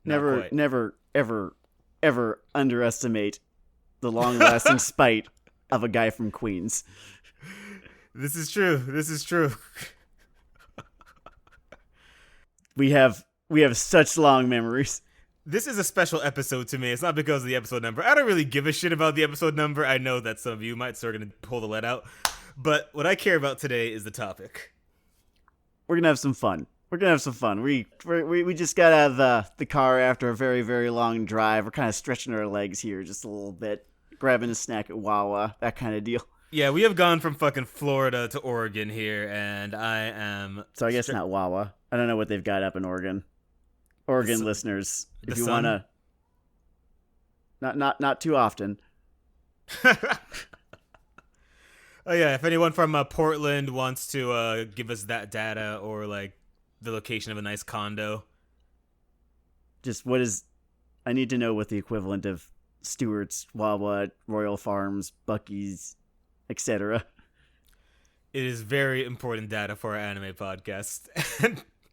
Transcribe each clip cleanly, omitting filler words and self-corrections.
Not Never, quite. never, ever, ever underestimate the long-lasting spite of a guy from Queens. This is true. This is true. We have such long memories. This is a special episode to me. It's not because of the episode number. I don't really give a shit about the episode number. I know that some of you might start going to pull the lead out. But what I care about today is the topic. We're gonna have some fun. We just got out of the car after a very, very long drive. We're kind of stretching our legs here just a little bit, grabbing a snack at Wawa, that kind of deal. Yeah, we have gone from fucking Florida to Oregon here, and I am... So I guess not Wawa. I don't know what they've got up in Oregon. Oregon listeners, if you want to... Not too often. Oh yeah, if anyone from Portland wants to give us that data or like the location of a nice condo. Just what is... I need to know what the equivalent of Stewart's, Wawa, Royal Farms, Buc-ee's, etc. It is very important data for our anime podcast.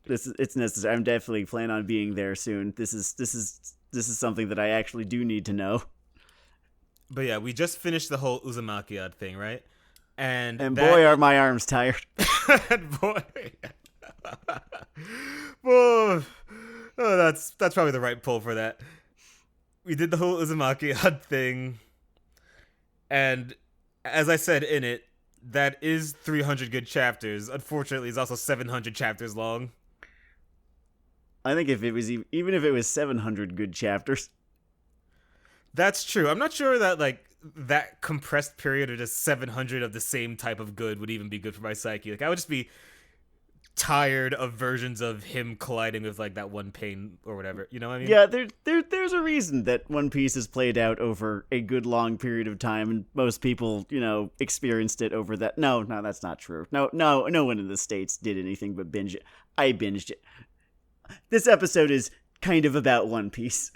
It's necessary. I'm definitely planning on being there soon. This is something that I actually do need to know. But yeah, we just finished the whole Uzumaki thing, right? And boy, are my arms tired. And boy, oh, that's probably the right pull for that. We did the whole Uzumaki thing, and as I said in it, that is 300 good chapters. Unfortunately, it's also 700 chapters long. I think if it was even if it was 700 good chapters. That's true. I'm not sure that like that compressed period of just 700 of the same type of good would even be good for my psyche. Like I would just be tired of versions of him colliding with like that one pain or whatever. You know what I mean? Yeah, there's a reason that One Piece is played out over a good long period of time, and most people, experienced it over that. No, that's not true. No one in the States did anything but binge it. I binged it. This episode is kind of about One Piece.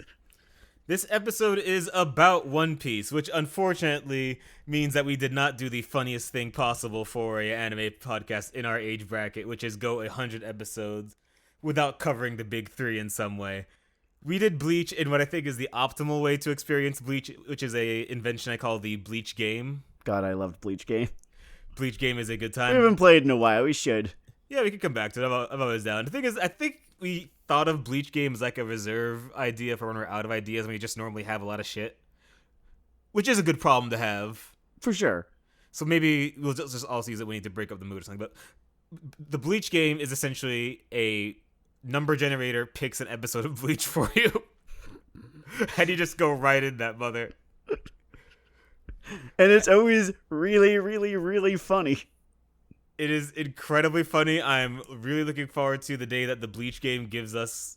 This episode is about One Piece, which unfortunately means that we did not do the funniest thing possible for an anime podcast in our age bracket, which is go 100 episodes without covering the big three in some way. We did Bleach in what I think is the optimal way to experience Bleach, which is a invention I call the Bleach game. God, I loved Bleach game. Bleach game is a good We time. haven't played in a while. We should. Yeah, we could come back to it. I'm always down. The thing is, I think we thought of Bleach game as like a reserve idea for when we're out of ideas and we just normally have a lot of shit. Which is a good problem to have. For sure. So maybe we'll just also use it when we need to break up the mood or something. But the Bleach game is essentially a number generator picks an episode of Bleach for you. And you just go right in that mother. And it's always really, really, really funny. It is incredibly funny. I'm really looking forward to the day that the Bleach game gives us...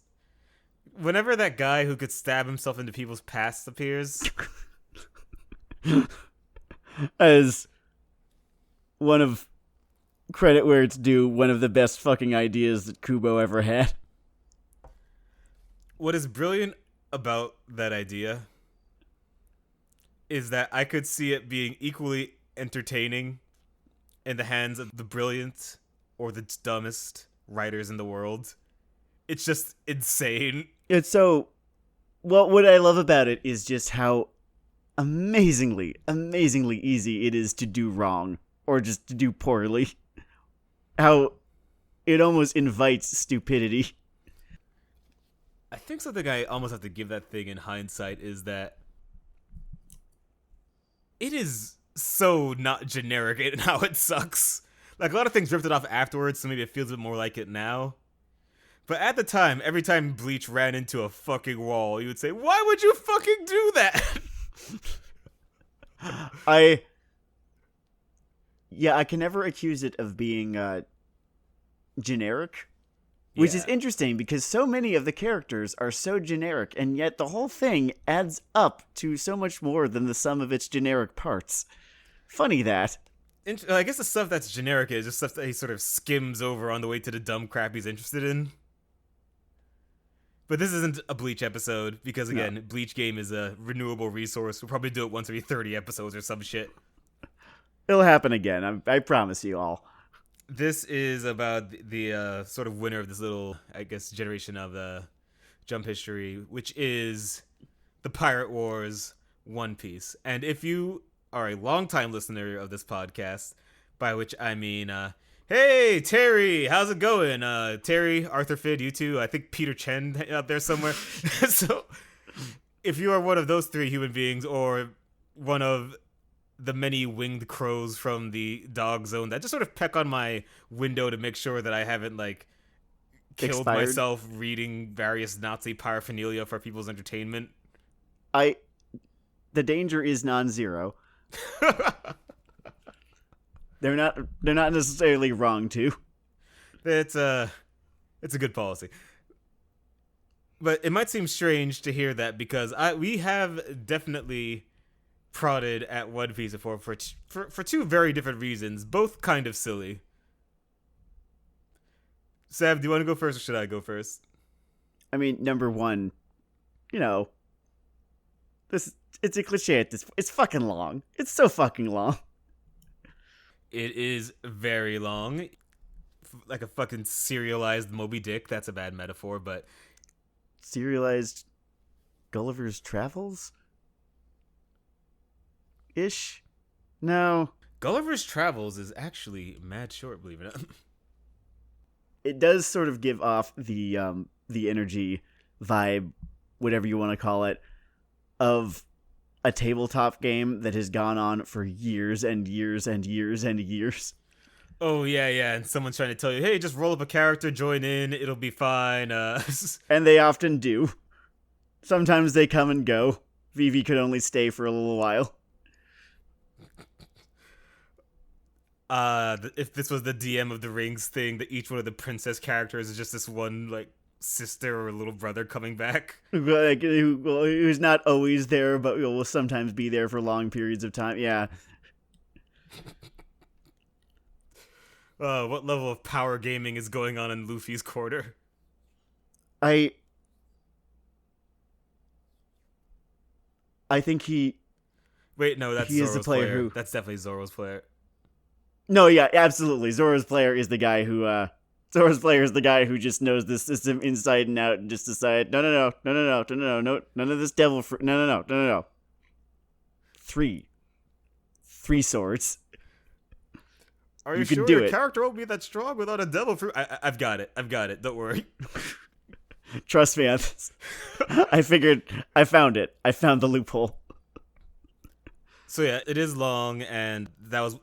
Whenever that guy who could stab himself into people's past appears. As one of credit where it's due, one of the best fucking ideas that Kubo ever had. What is brilliant about that idea is that I could see it being equally entertaining in the hands of the brilliant or the dumbest writers in the world. It's just insane. It's so... Well, what I love about it is just how amazingly easy it is to do wrong. Or just to do poorly. How it almost invites stupidity. I think something I almost have to give that thing in hindsight is that it is so not generic in how it sucks. Like, a lot of things ripped it off afterwards, so maybe it feels a bit more like it now. But at the time, every time Bleach ran into a fucking wall, you would say, why would you fucking do that? I can never accuse it of being generic. Which is interesting because so many of the characters are so generic, and yet the whole thing adds up to so much more than the sum of its generic parts. Funny that. I guess the stuff that's generic is just stuff that he sort of skims over on the way to the dumb crap he's interested in. But this isn't a Bleach episode, because again, no. Bleach game is a renewable resource. We'll probably do it once every 30 episodes or some shit. It'll happen again, I promise you all. This is about the sort of winner of this little, I guess, generation of Jump History, which is the Pirate Wars One Piece. And if you are a longtime listener of this podcast, by which I mean, hey, Terry, how's it going? Terry, Arthur Fid, you two, I think Peter Chen out there somewhere. So if you are one of those three human beings, or one of the many winged crows from the dog zone that just sort of peck on my window to make sure that I haven't, like, killed myself reading various Nazi paraphernalia for people's entertainment. The danger is non-zero. They're not necessarily wrong to. It's a good policy. But it might seem strange to hear that, because we have definitely prodded at One Piece before for two very different reasons, both kind of silly. Sav, do you want to go first, or should I go first? I mean, number one, it's a cliche at this. It's fucking long. It's so fucking long. It is very long, like a fucking serialized Moby Dick. That's a bad metaphor, but serialized Gulliver's Travels ish. No, Gulliver's Travels is actually mad short, believe it or not. It does sort of give off the energy vibe, whatever you want to call it, of a tabletop game that has gone on for years and years and years and years. Oh, yeah, and someone's trying to tell you, hey, just roll up a character, join in, it'll be fine. And they often do. Sometimes they come and go. Vivi could only stay for a little while. If this was the DM of the Rings thing, that each one of the princess characters is just this one, like, sister or little brother coming back. Who's not always there, but will sometimes be there for long periods of time. Yeah. What level of power gaming is going on in Luffy's quarter? I think he... Wait, no, that's Zoro's player. That's definitely Zoro's player. No, yeah, absolutely. Zoro's player is the guy who just knows the system inside and out and just decided, no, none of this devil fruit. No. Three swords. Are you sure your character won't be that strong without a devil fruit? I've got it. Don't worry. Trust me on this. I found it. I found the loophole. So yeah, it is long, and that was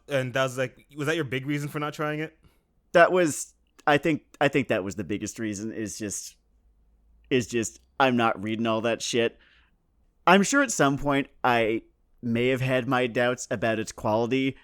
like, was that your big reason for not trying it? That was, I think that was the biggest reason. Is just I'm not reading all that shit. I'm sure at some point I may have had my doubts about its quality.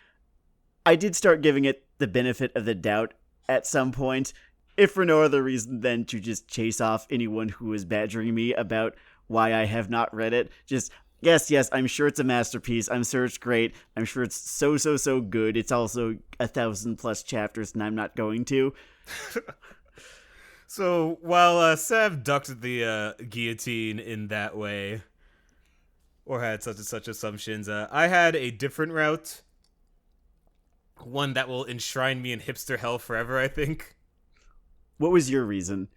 I did start giving it the benefit of the doubt at some point, if for no other reason than to just chase off anyone who was badgering me about why I have not read it. Just, yes, I'm sure it's a masterpiece. I'm sure it's great. I'm sure it's so good. It's also 1,000+ chapters, and I'm not going to. So while Sav ducked the guillotine in that way, or had such and such assumptions, I had a different route. One that will enshrine me in hipster hell forever, I think. What was your reason?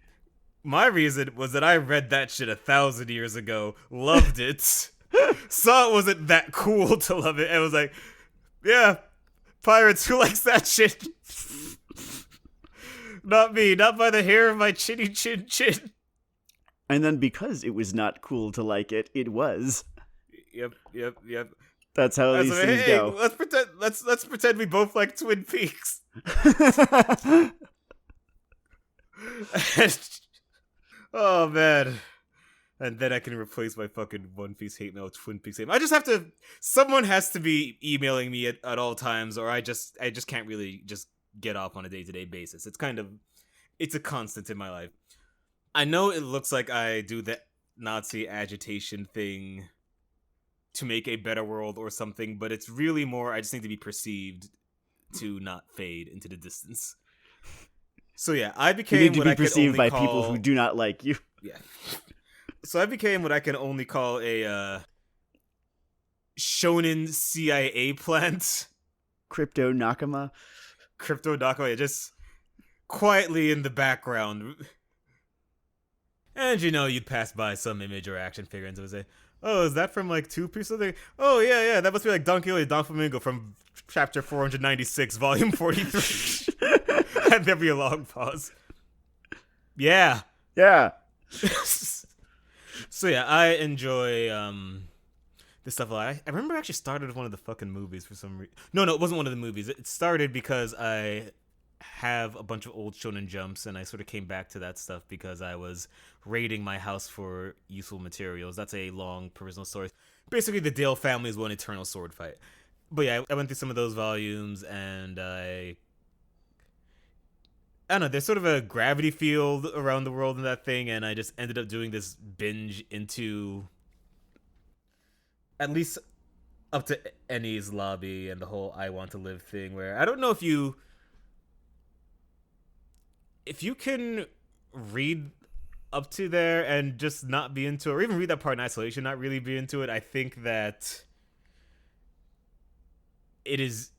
My reason was that I read that shit 1,000 years ago, loved it, saw it wasn't that cool to love it, and was like, yeah, pirates, who likes that shit? Not me, not by the hair of my chinny chin. And then because it was not cool to like it, it was. Yep. That's how these things go. Let's pretend we both like Twin Peaks. Oh man. And then I can replace my fucking One Piece hate mail with Twin Peaks hate mail. Someone has to be emailing me at all times, or I just can't really just get off on a day-to-day basis. It's a constant in my life. I know it looks like I do the Nazi agitation thing to make a better world or something, but it's really more I just need to be perceived to not fade into the distance. So yeah, I became you need to be perceived by people who do not like you. Yeah. So I became what I can only call a shonen CIA plant. Crypto Nakama, yeah, just quietly in the background. And you'd pass by some image or action figure and would say, "Oh, is that from like Two Piece or something? Oh yeah, that must be like Don Quixote Don Flamingo from chapter 496, volume 43." And there'd be a long pause. Yeah. Yeah. So yeah, I enjoy this stuff a lot. I remember I actually started with one of the fucking movies for some reason. No, it wasn't one of the movies. It started because I have a bunch of old Shonen Jumps, and I sort of came back to that stuff because I was raiding my house for useful materials. That's a long personal story. Basically, the Dale family's one eternal sword fight. But yeah, I went through some of those volumes, and I don't know, there's sort of a gravity field around the world in that thing, and I just ended up doing this binge into at least up to Eni's lobby and the whole I Want to Live thing, where I don't know if you can read up to there and just not be into it, or even read that part in isolation, not really be into it. I think that it is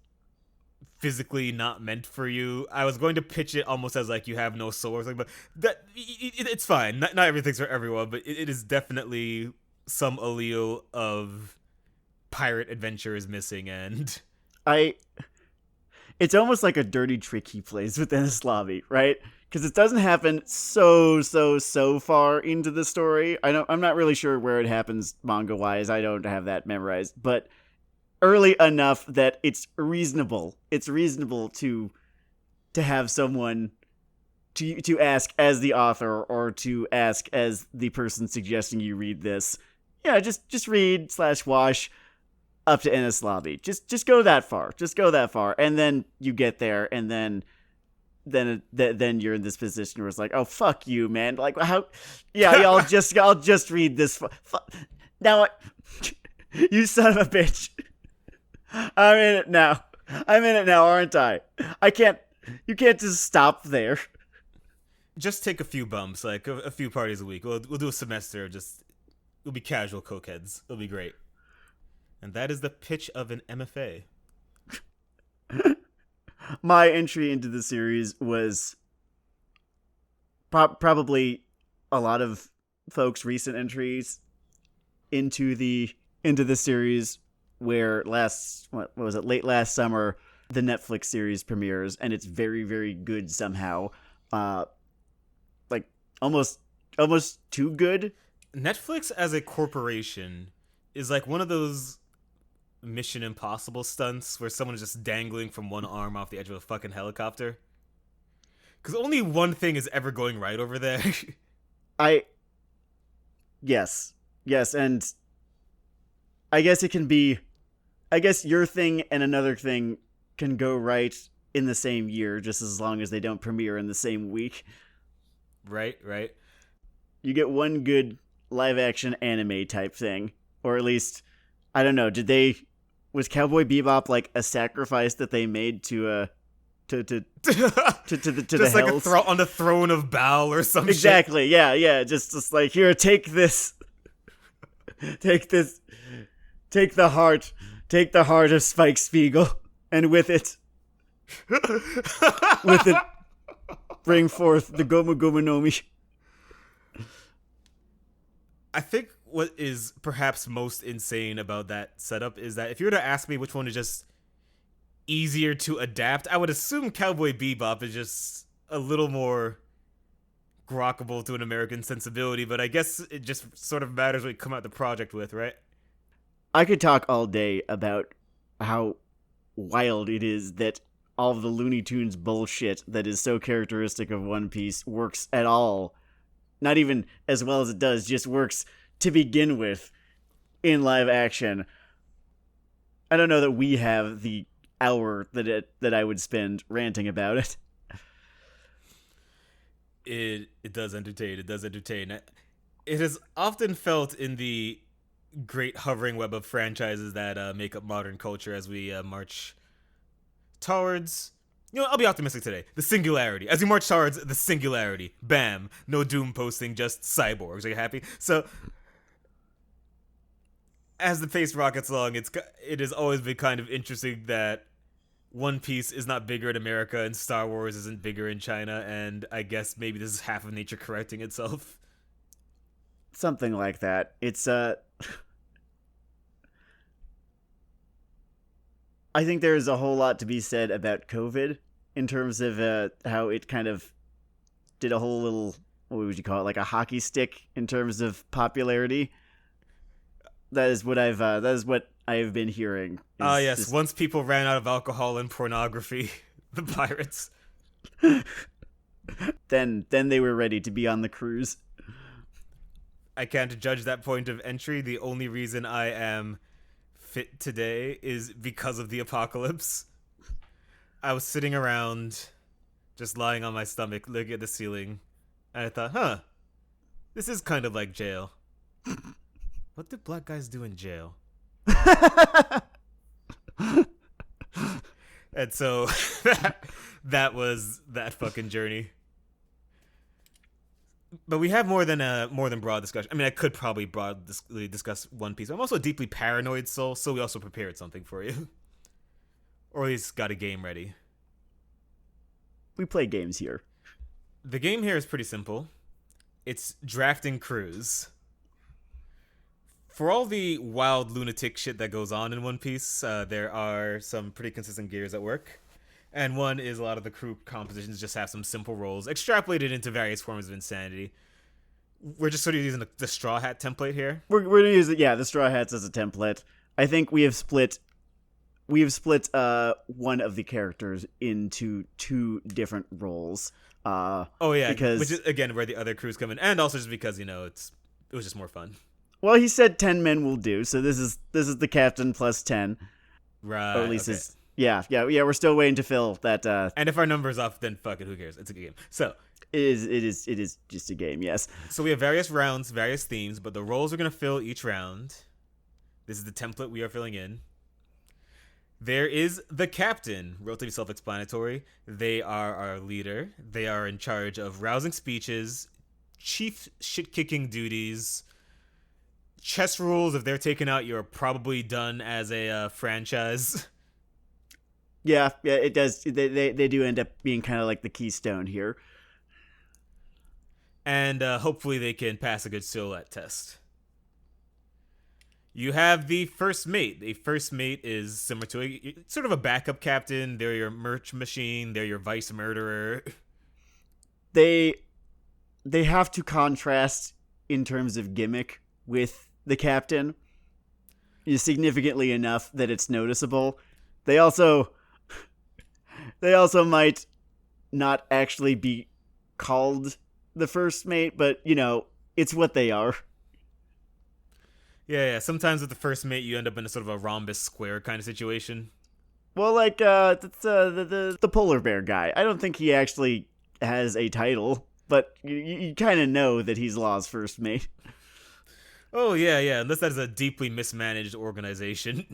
physically not meant for you. I was going to pitch it almost as like you have no soul or something, but it's fine. Not everything's for everyone, but it is definitely some allele of pirate adventure is missing, and it's almost like a dirty trick he plays within his lobby, right? Because it doesn't happen so far into the story. I'm not really sure where it happens manga wise. I don't have that memorized, but early enough that it's reasonable. It's reasonable to have someone to ask as the author, or to ask as the person suggesting you read this. Yeah, just read / wash up to Ennis lobby. Just go that far. Just go that far, and then you get there, and then you're in this position where it's like, oh fuck you, man. Like how? Yeah, I'll just read this. Now, you son of a bitch. I'm in it now. Aren't I? You can't just stop there. Just take a few bumps, like a few parties a week. We'll do a semester. We'll be casual cokeheads. It'll be great. And that is the pitch of an MFA. My entry into the series was probably a lot of folks' recent entries into the series, where late last summer, the Netflix series premieres, and it's very, very good somehow. Like almost too good. Netflix as a corporation is like one of those Mission Impossible stunts where someone is just dangling from one arm off the edge of a fucking helicopter. Because only one thing is ever going right over there. Yes, and I guess it can be. I guess your thing and another thing can go right in the same year, just as long as they don't premiere in the same week. Right. You get one good live-action anime type thing, or at least, I don't know. Was Cowboy Bebop like a sacrifice that they made to the just like hells? on the throne of Baal or something? Exactly. Shit. Yeah. Just like, here, take this. Take the heart of Spike Spiegel, and with it, bring forth the Gomu Gomu no Mi. I think what is perhaps most insane about that setup is that if you were to ask me which one is just easier to adapt, I would assume Cowboy Bebop is just a little more grokkable to an American sensibility, but I guess it just sort of matters what you come out the project with, right? I could talk all day about how wild it is that all of the Looney Tunes bullshit that is so characteristic of One Piece works at all. Not even as well as it does, just works to begin with in live action. I don't know that we have the hour that I would spend ranting about it. It does entertain. It has often felt in the great hovering web of franchises that make up modern culture as we march towards... I'll be optimistic today. The singularity. As we march towards the singularity. Bam. No doom posting, just cyborgs. Are you happy? So, as the pace rockets along, it has always been kind of interesting that One Piece is not bigger in America and Star Wars isn't bigger in China, and I guess maybe this is half of nature correcting itself. Something like that. It's I think there's a whole lot to be said about COVID in terms of how it kind of did a whole little, what would you call it, like a hockey stick in terms of popularity. That is what I've been hearing. Yes. Just... Once people ran out of alcohol and pornography, the pirates. then they were ready to be on the cruise. I can't judge that point of entry. The only reason I am fit today is because of the apocalypse. I was sitting around, just lying on my stomach, looking at the ceiling, and I thought, this is kind of like jail. What do black guys do in jail? And so that was that fucking journey. But we have more than broad discussion. I mean, I could probably broadly discuss One Piece. I'm also a deeply paranoid soul, so we also prepared something for you. Or at least got a game ready. We play games here. The game here is pretty simple. It's drafting crews. For all the wild lunatic shit that goes on in One Piece, there are some pretty consistent gears at work. And one is a lot of the crew compositions just have some simple roles, extrapolated into various forms of insanity. We're just sort of using the Straw Hat template here. We're going to use the Straw Hats as a template. I think we have split one of the characters into two different roles. Because which is again where the other crews come in, and also just because it was just more fun. Well, he said 10 men will do, so this is the captain plus 10. Right. Or at least yeah. We're still waiting to fill that. And if our number's off, then fuck it, who cares? It's a good game. So it is just a game. Yes. So we have various rounds, various themes, but the roles we're gonna fill each round. This is the template we are filling in. There is the captain, relatively self-explanatory. They are our leader. They are in charge of rousing speeches, chief shit-kicking duties. Chess rules, if they're taken out, you're probably done as a franchise. Yeah, it does. They do end up being kind of like the keystone here. And hopefully they can pass a good silhouette test. You have the first mate. A first mate is similar to sort of a backup captain. They're your merch machine. They're your vice murderer. They have to contrast in terms of gimmick with the captain significantly enough that it's noticeable. They also might not actually be called the first mate, but it's what they are. Yeah. Sometimes with the first mate, you end up in a sort of a rhombus square kind of situation. Well, like the polar bear guy. I don't think he actually has a title, but you kind of know that he's Law's first mate. Oh, yeah. Unless that is a deeply mismanaged organization.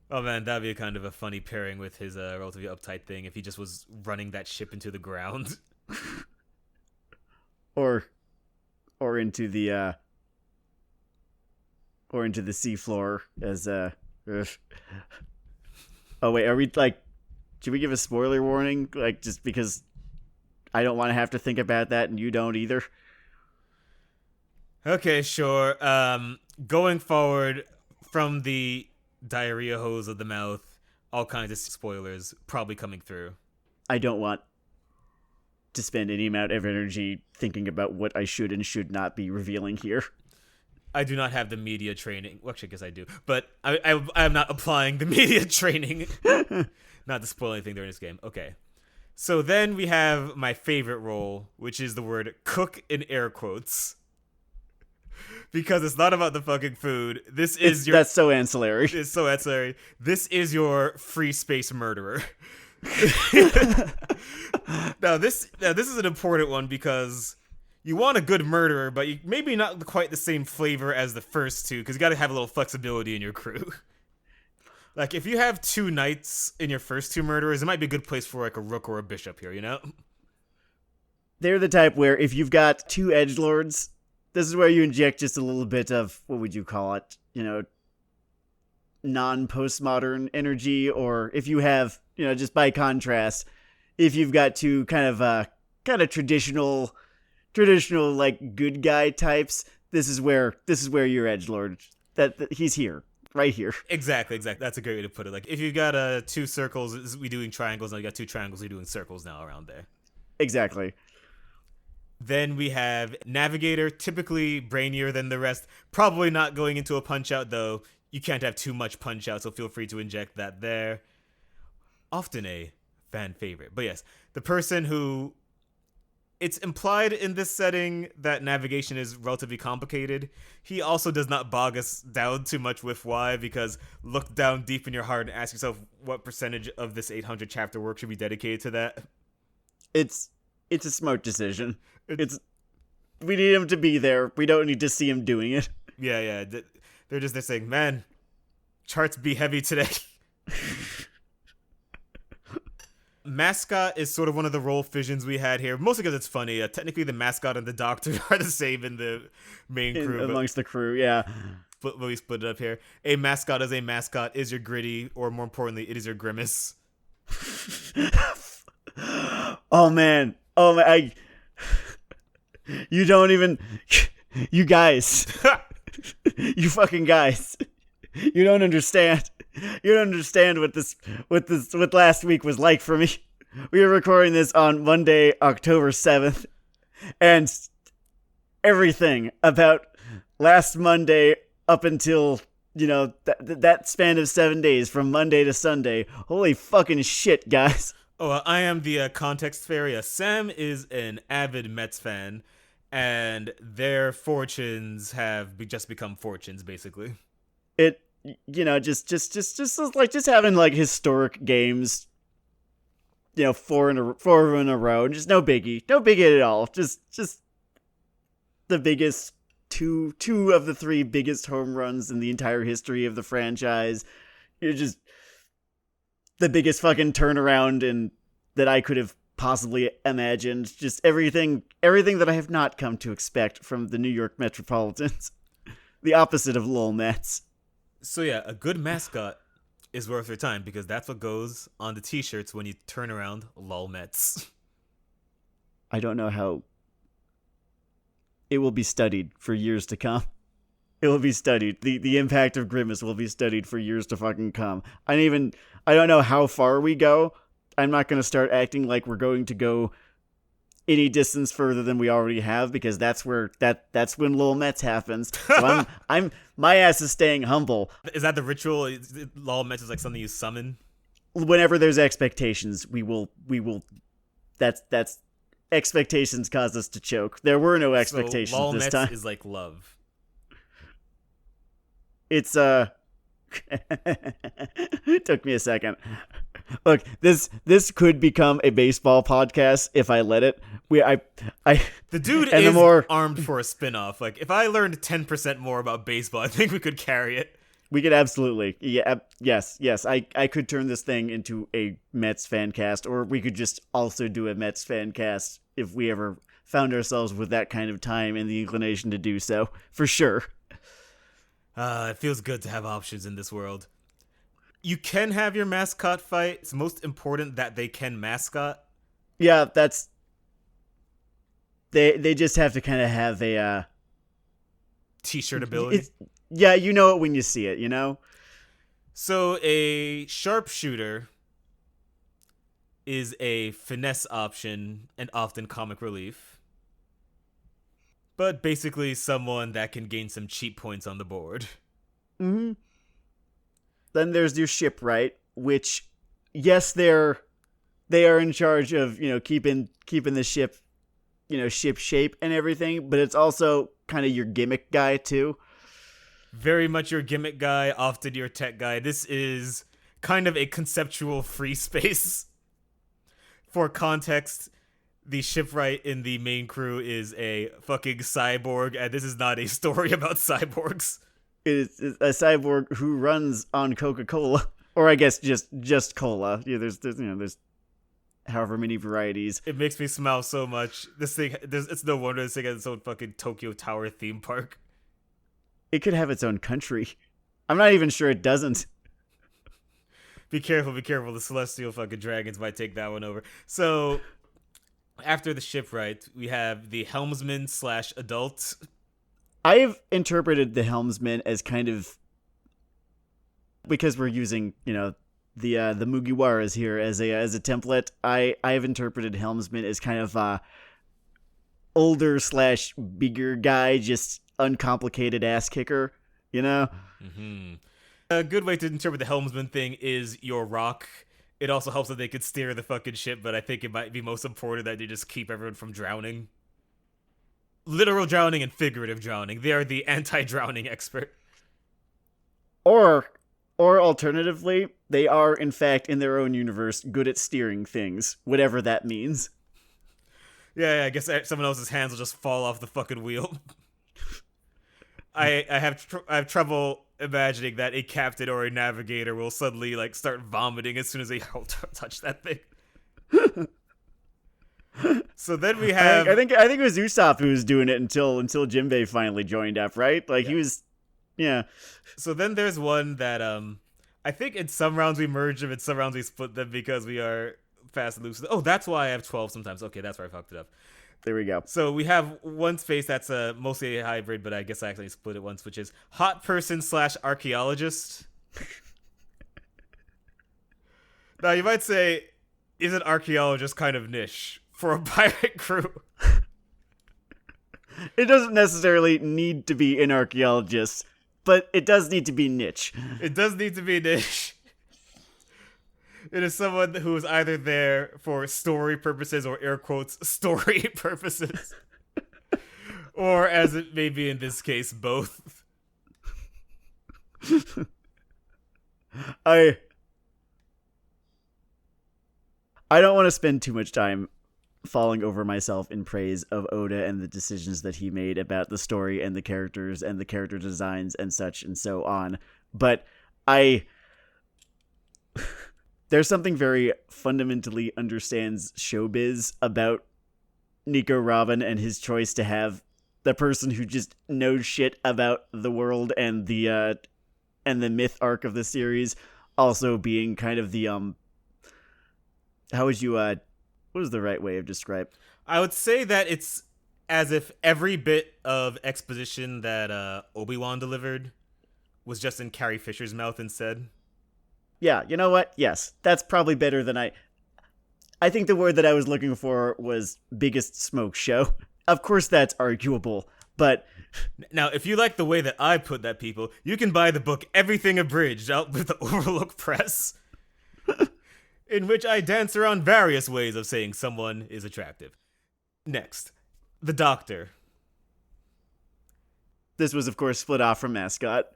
Oh, man, that'd be kind of a funny pairing with his relatively uptight thing if he just was running that ship into the ground. or into the seafloor as Oh, wait, are we, should we give a spoiler warning? Just because I don't want to have to think about that and you don't either. Okay, sure. Going forward from the diarrhea hose of the mouth, all kinds of spoilers probably coming through. I don't want to spend any amount of energy thinking about what I should and should not be revealing here. I do not have the media training. Well, actually, I guess I do. But I'm not applying the media training. Not to spoil anything during this game. Okay. So then we have my favorite role, which is the word cook in air quotes. Because it's not about the fucking food. That's so ancillary. It's so ancillary. This is your free space murderer. Now this is an important one because you want a good murderer, but maybe not quite the same flavor as the first two, because you got to have a little flexibility in your crew. Like if you have two knights in your first two murderers, it might be a good place for like a rook or a bishop here. They're the type where if you've got two edgelords, this is where you inject just a little bit of, what would you call it, non-postmodern energy, or if you have, just by contrast, if you've got two kind of traditional like good guy types, this is where your edgelord that he's here. Right here. Exactly. That's a great way to put it. Like, if you've got two circles, we doing triangles, now you got two triangles, we doing circles now around there. Exactly. Then we have Navigator, typically brainier than the rest. Probably not going into a punch-out, though. You can't have too much punch-out, so feel free to inject that there. Often a fan favorite. But yes, the person who... It's implied in this setting that navigation is relatively complicated. He also does not bog us down too much with why, because look down deep in your heart and ask yourself what percentage of this 800 chapter work should be dedicated to that. It's a smart decision. We need him to be there. We don't need to see him doing it. Yeah. They're just saying, man, charts be heavy today. Mascot is sort of one of the role fissions we had here, mostly because it's funny. Technically, the mascot and the doctor are the same in the main crew. Amongst the crew, yeah. But we split it up here. A mascot is a mascot, is your gritty, or more importantly, it is your grimace. Oh man. You don't even... You guys. You fucking guys. You don't understand. You don't understand what last week was like for me. We were recording this on Monday, October 7th, and everything about last Monday up until, that span of 7 days from Monday to Sunday. Holy fucking shit, guys. Oh, I am the context fairy. Sam is an avid Mets fan, and their fortunes have just become fortunes, basically. Just having like historic games, four in a row, just no biggie at all. Just the biggest two of the three biggest home runs in the entire history of the franchise. You're just the biggest fucking turnaround that I could have possibly imagined. Just everything that I have not come to expect from the New York Metropolitans. The opposite of lol Mets. So yeah, a good mascot is worth your time because that's what goes on the t-shirts when you turn around lol Mets. I don't know how. It will be studied for years to come. It will be studied. The impact of Grimace will be studied for years to fucking come. I don't know how far we go. I'm not going to start acting like we're going to go any distance further than we already have, because that's when lol Mets happens. So my ass is staying humble. Is that the ritual? Lol Mets is like something you summon? Whenever there's expectations, we will that's expectations cause us to choke. There were no expectations so lol this Mets time. Is like love. It's it took me a second. Look, this could become a baseball podcast if I let it. The dude and is armed for a spinoff. Like, if I learned 10% more about baseball, I think we could carry it. We could absolutely. Yeah, yes. I could turn this thing into a Mets fan cast, or we could just also do a Mets fan cast if we ever found ourselves with that kind of time and the inclination to do so, for sure. It feels good to have options in this world. You can have your mascot fight. It's most important that they can mascot. Yeah, that's... They just have to kind of have a... T-shirt ability. Yeah, you know it when you see it, you know? So a sharpshooter is a finesse option and often comic relief. But basically someone that can gain some cheap points on the board. Mm-hmm. Then there's your shipwright, which, yes, they are in charge of, keeping the ship, ship shape and everything, but it's also kind of your gimmick guy too. Very much your gimmick guy, often your tech guy. This is kind of a conceptual free space. For context, the shipwright in the main crew is a fucking cyborg, and this is not a story about cyborgs. It's a cyborg who runs on Coca-Cola, or I guess just cola. Yeah, there's however many varieties. It makes me smile so much. This thing, it's no wonder this thing has its own fucking Tokyo Tower theme park. It could have its own country. I'm not even sure it doesn't. Be careful. The celestial fucking dragons might take that one over. So, After the shipwright, we have the helmsman / adult. I've interpreted the helmsman as kind of, because we're using, the Mugiwaras here as a template. I've interpreted helmsman as kind of older / bigger guy, just uncomplicated ass kicker. Mm-hmm. A good way to interpret the helmsman thing is your rock. It also helps that they could steer the fucking ship, but I think it might be most important that they just keep everyone from drowning. Literal drowning and figurative drowning. They are the anti-drowning expert. Or alternatively, they are, in fact, in their own universe, good at steering things, whatever that means. Yeah, I guess someone else's hands will just fall off the fucking wheel. I have trouble imagining that a captain or a navigator will suddenly start vomiting as soon as they touch that thing. So then we have. I think it was Usopp who was doing it until Jinbei finally joined up, right? He was, yeah. So then there's one that I think in some rounds we merge them, in some rounds we split them because we are fast and loose. Oh, that's why I have 12 sometimes. Okay, that's where I fucked it up. There we go. So we have one space that's mostly a hybrid, but I guess I actually split it once, which is hot person / archaeologist. Now you might say, isn't archaeologist kind of niche for a pirate crew? It doesn't necessarily need to be an archaeologist, but it does need to be niche. It does need to be niche. It is someone who is either there for story purposes or air quotes story purposes. Or as it may be in this case, both. I don't want to spend too much time falling over myself in praise of Oda and the decisions that he made about the story and the characters and the character designs and such and so on. But there's something very fundamentally understands showbiz about Nico Robin and his choice to have the person who just knows shit about the world and the myth arc of the series also being kind of the how would you what is the right way of describe? I would say that it's as if every bit of exposition that Obi-Wan delivered was just in Carrie Fisher's mouth instead. Yeah, you know what? Yes, that's probably better than I think the word that I was looking for was biggest smoke show. Of course that's arguable, but now if you like the way that I put that, people, you can buy the book Everything Abridged out with the Overlook Press, in which I dance around various ways of saying someone is attractive. Next, the Doctor. This was, of course, split off from Mascot.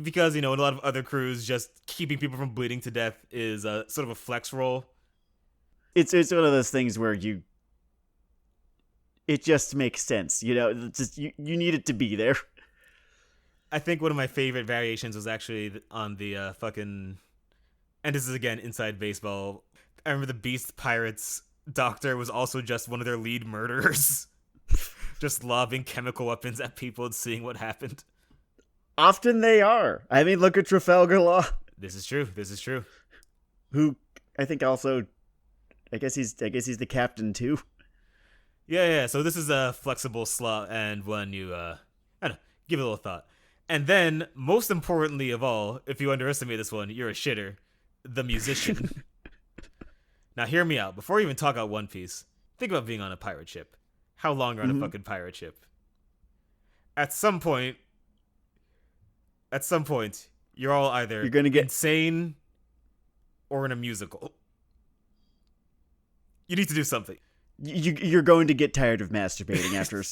Because, in a lot of other crews, just keeping people from bleeding to death is sort of a flex role. It's one of those things where it just makes sense. It's just, you need it to be there. I think one of my favorite variations was actually on the fucking... And this is, again, inside baseball. I remember the Beast Pirates Doctor was also just one of their lead murderers. Just lobbing chemical weapons at people and seeing what happened. Often they are. I mean, look at Trafalgar Law. This is true. Who I think also, I guess he's the captain too. Yeah. So this is a flexible slot and one you, I don't know, give it a little thought. And then, most importantly of all, if you underestimate this one, you're a shitter. The musician. Now, hear me out. Before you even talk about One Piece, think about being on a pirate ship. How long are on a fucking pirate ship? At some point, you're all either gonna get insane or in a musical. You need to do something. You're going to get tired of masturbating after a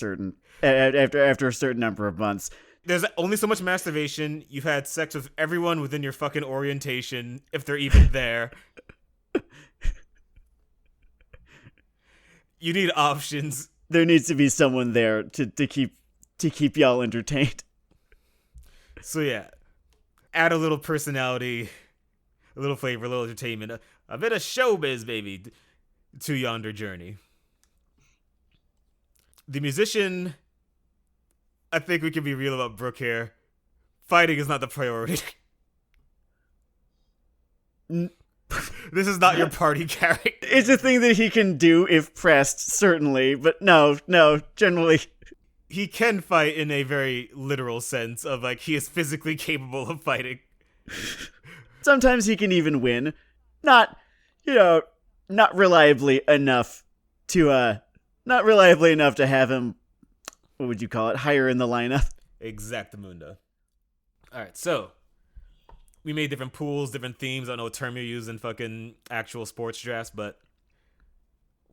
certain number of months. There's only so much masturbation. You've had sex with everyone within your fucking orientation, if they're even there. You need options. There needs to be someone there to keep y'all entertained. So yeah, add a little personality, a little flavor, a little entertainment, a bit of showbiz, baby, to yonder journey. The musician, I think we can be real about Brooke here. Fighting is not the priority. This is not your party character. It's a thing that he can do if pressed, certainly, but no, generally. He can fight in a very literal sense of, like, he is physically capable of fighting. Sometimes he can even win. Not reliably enough to have him, what would you call it, higher in the lineup. Exactamundo. Alright, so we made different pools, different themes. I don't know what term you use in fucking actual sports drafts, but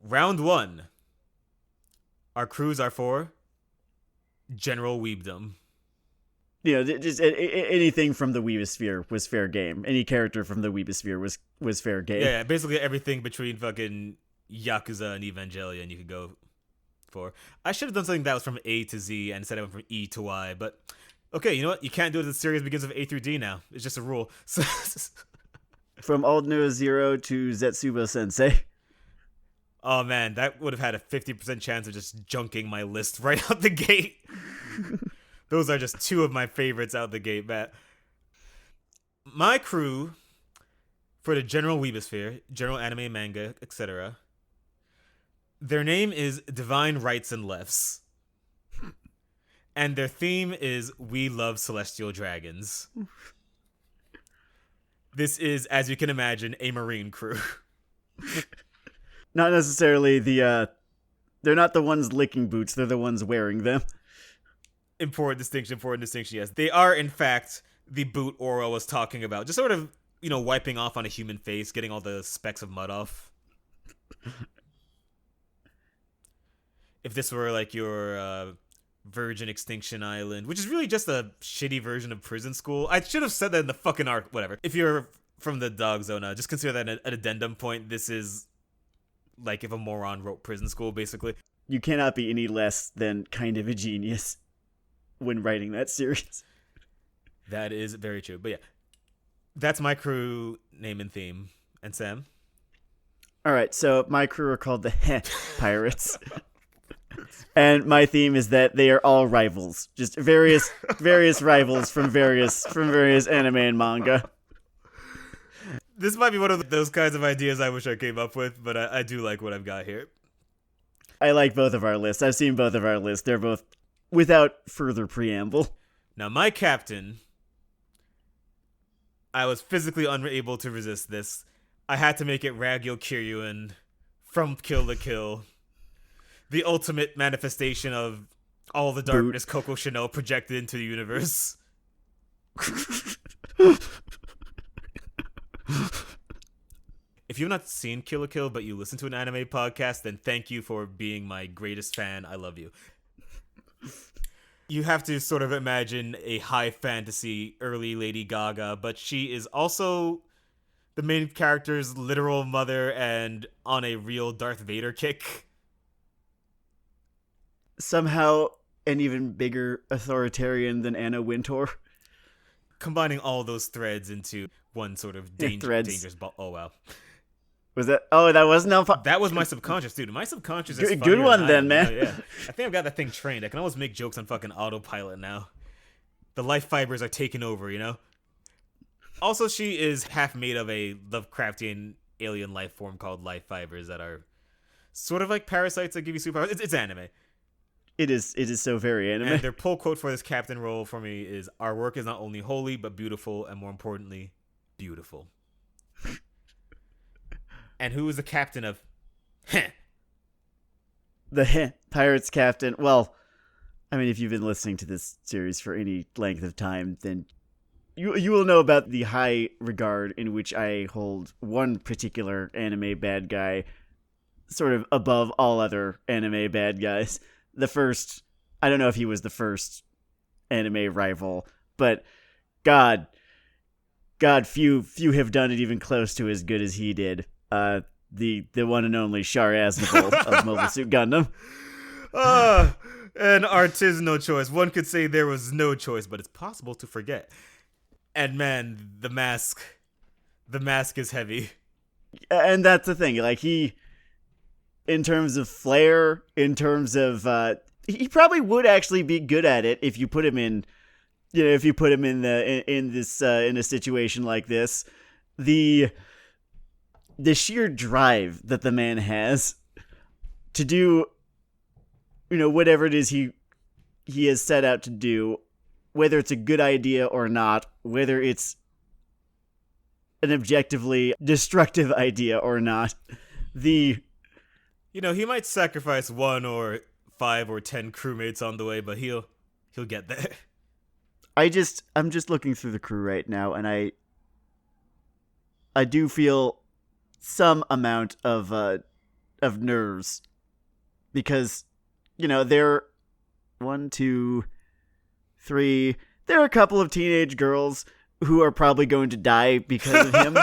round 1, our crews are for general weebdom. Just anything from the Weebosphere was fair game. Any character from the Weebosphere was fair game. Yeah, basically everything between fucking Yakuza and Evangelion you could go for. I should have done something that was from A to Z and instead I went from E to Y, but okay, you know what? You can't do it. The series begins with A through D now. It's just a rule. So from Aldno Zero to Zetsuba Sensei. Oh man, that would have had a 50% chance of just junking my list right out the gate. Those are just 2 of my favorites out the gate, Matt. My crew for the general Weebosphere, general anime, manga, etc. Their name is Divine Rights and Lefts. And their theme is We Love Celestial Dragons. This is, as you can imagine, a Marine crew. Not necessarily they're not the ones licking boots, they're the ones wearing them. Important distinction, yes. They are, in fact, the boot Oro was talking about. Just sort of, wiping off on a human face, getting all the specks of mud off. If this were, like, your Virgin Extinction Island, which is really just a shitty version of prison school. I should have said that in the fucking arc, whatever. If you're from the dog zone, just consider that an addendum point. This is, like, if a moron wrote prison school, basically. You cannot be any less than kind of a genius when writing that series. That is very true. But yeah, that's my crew name and theme. And Sam? All right, so my crew are called the Heh Pirates. And my theme is that they are all rivals. Just various rivals from various anime and manga. This might be one of those kinds of ideas I wish I came up with, but I do like what I've got here. I like both of our lists. I've seen both of our lists. They're both without further preamble. Now, my captain, I was physically unable to resist this. I had to make it Ragyo Kiryuin from Kill la Kill. The ultimate manifestation of all the darkness Coco Chanel projected into the universe. If you've not seen Kill la Kill, but you listen to an anime podcast, then thank you for being my greatest fan. I love you. You have to sort of imagine a high fantasy early Lady Gaga, but she is also the main character's literal mother and on a real Darth Vader kick. Somehow an even bigger authoritarian than Anna Wintour. Combining all those threads into one sort of dangerous ball. Oh, wow. Was that? Oh, that wasn't on. That was my subconscious, dude. My subconscious is good one then, man. Yeah, I think I've got that thing trained. I can always make jokes on fucking autopilot now. The life fibers are taking over, Also, she is half made of a Lovecraftian alien life form called life fibers that are sort of like parasites that give you superpowers. It's anime. It is so very anime. And their pull quote for this captain role for me is, "Our work is not only holy, but beautiful, and more importantly, beautiful." And who is the captain of the Pirates captain? Well, I mean, if you've been listening to this series for any length of time, then you will know about the high regard in which I hold one particular anime bad guy sort of above all other anime bad guys. The first, I don't know if he was the first anime rival, but God, few have done it even close to as good as he did. The one and only Char Aznavour of Mobile Suit Gundam. An artisanal choice. One could say there was no choice, but it's possible to forget. And man, the mask is heavy. And that's the thing, like he, in terms of flair, in terms of, he probably would actually be good at it if you put him in, in a situation like this. The the sheer drive that the man has to do, whatever it is he has set out to do, whether it's a good idea or not, whether it's an objectively destructive idea or not. He might sacrifice 1 or 5 or 10 crewmates on the way, but he'll get there. I'm just looking through the crew right now, and I do feel some amount of nerves, because there 1, 2, 3. There are a couple of teenage girls who are probably going to die because of him.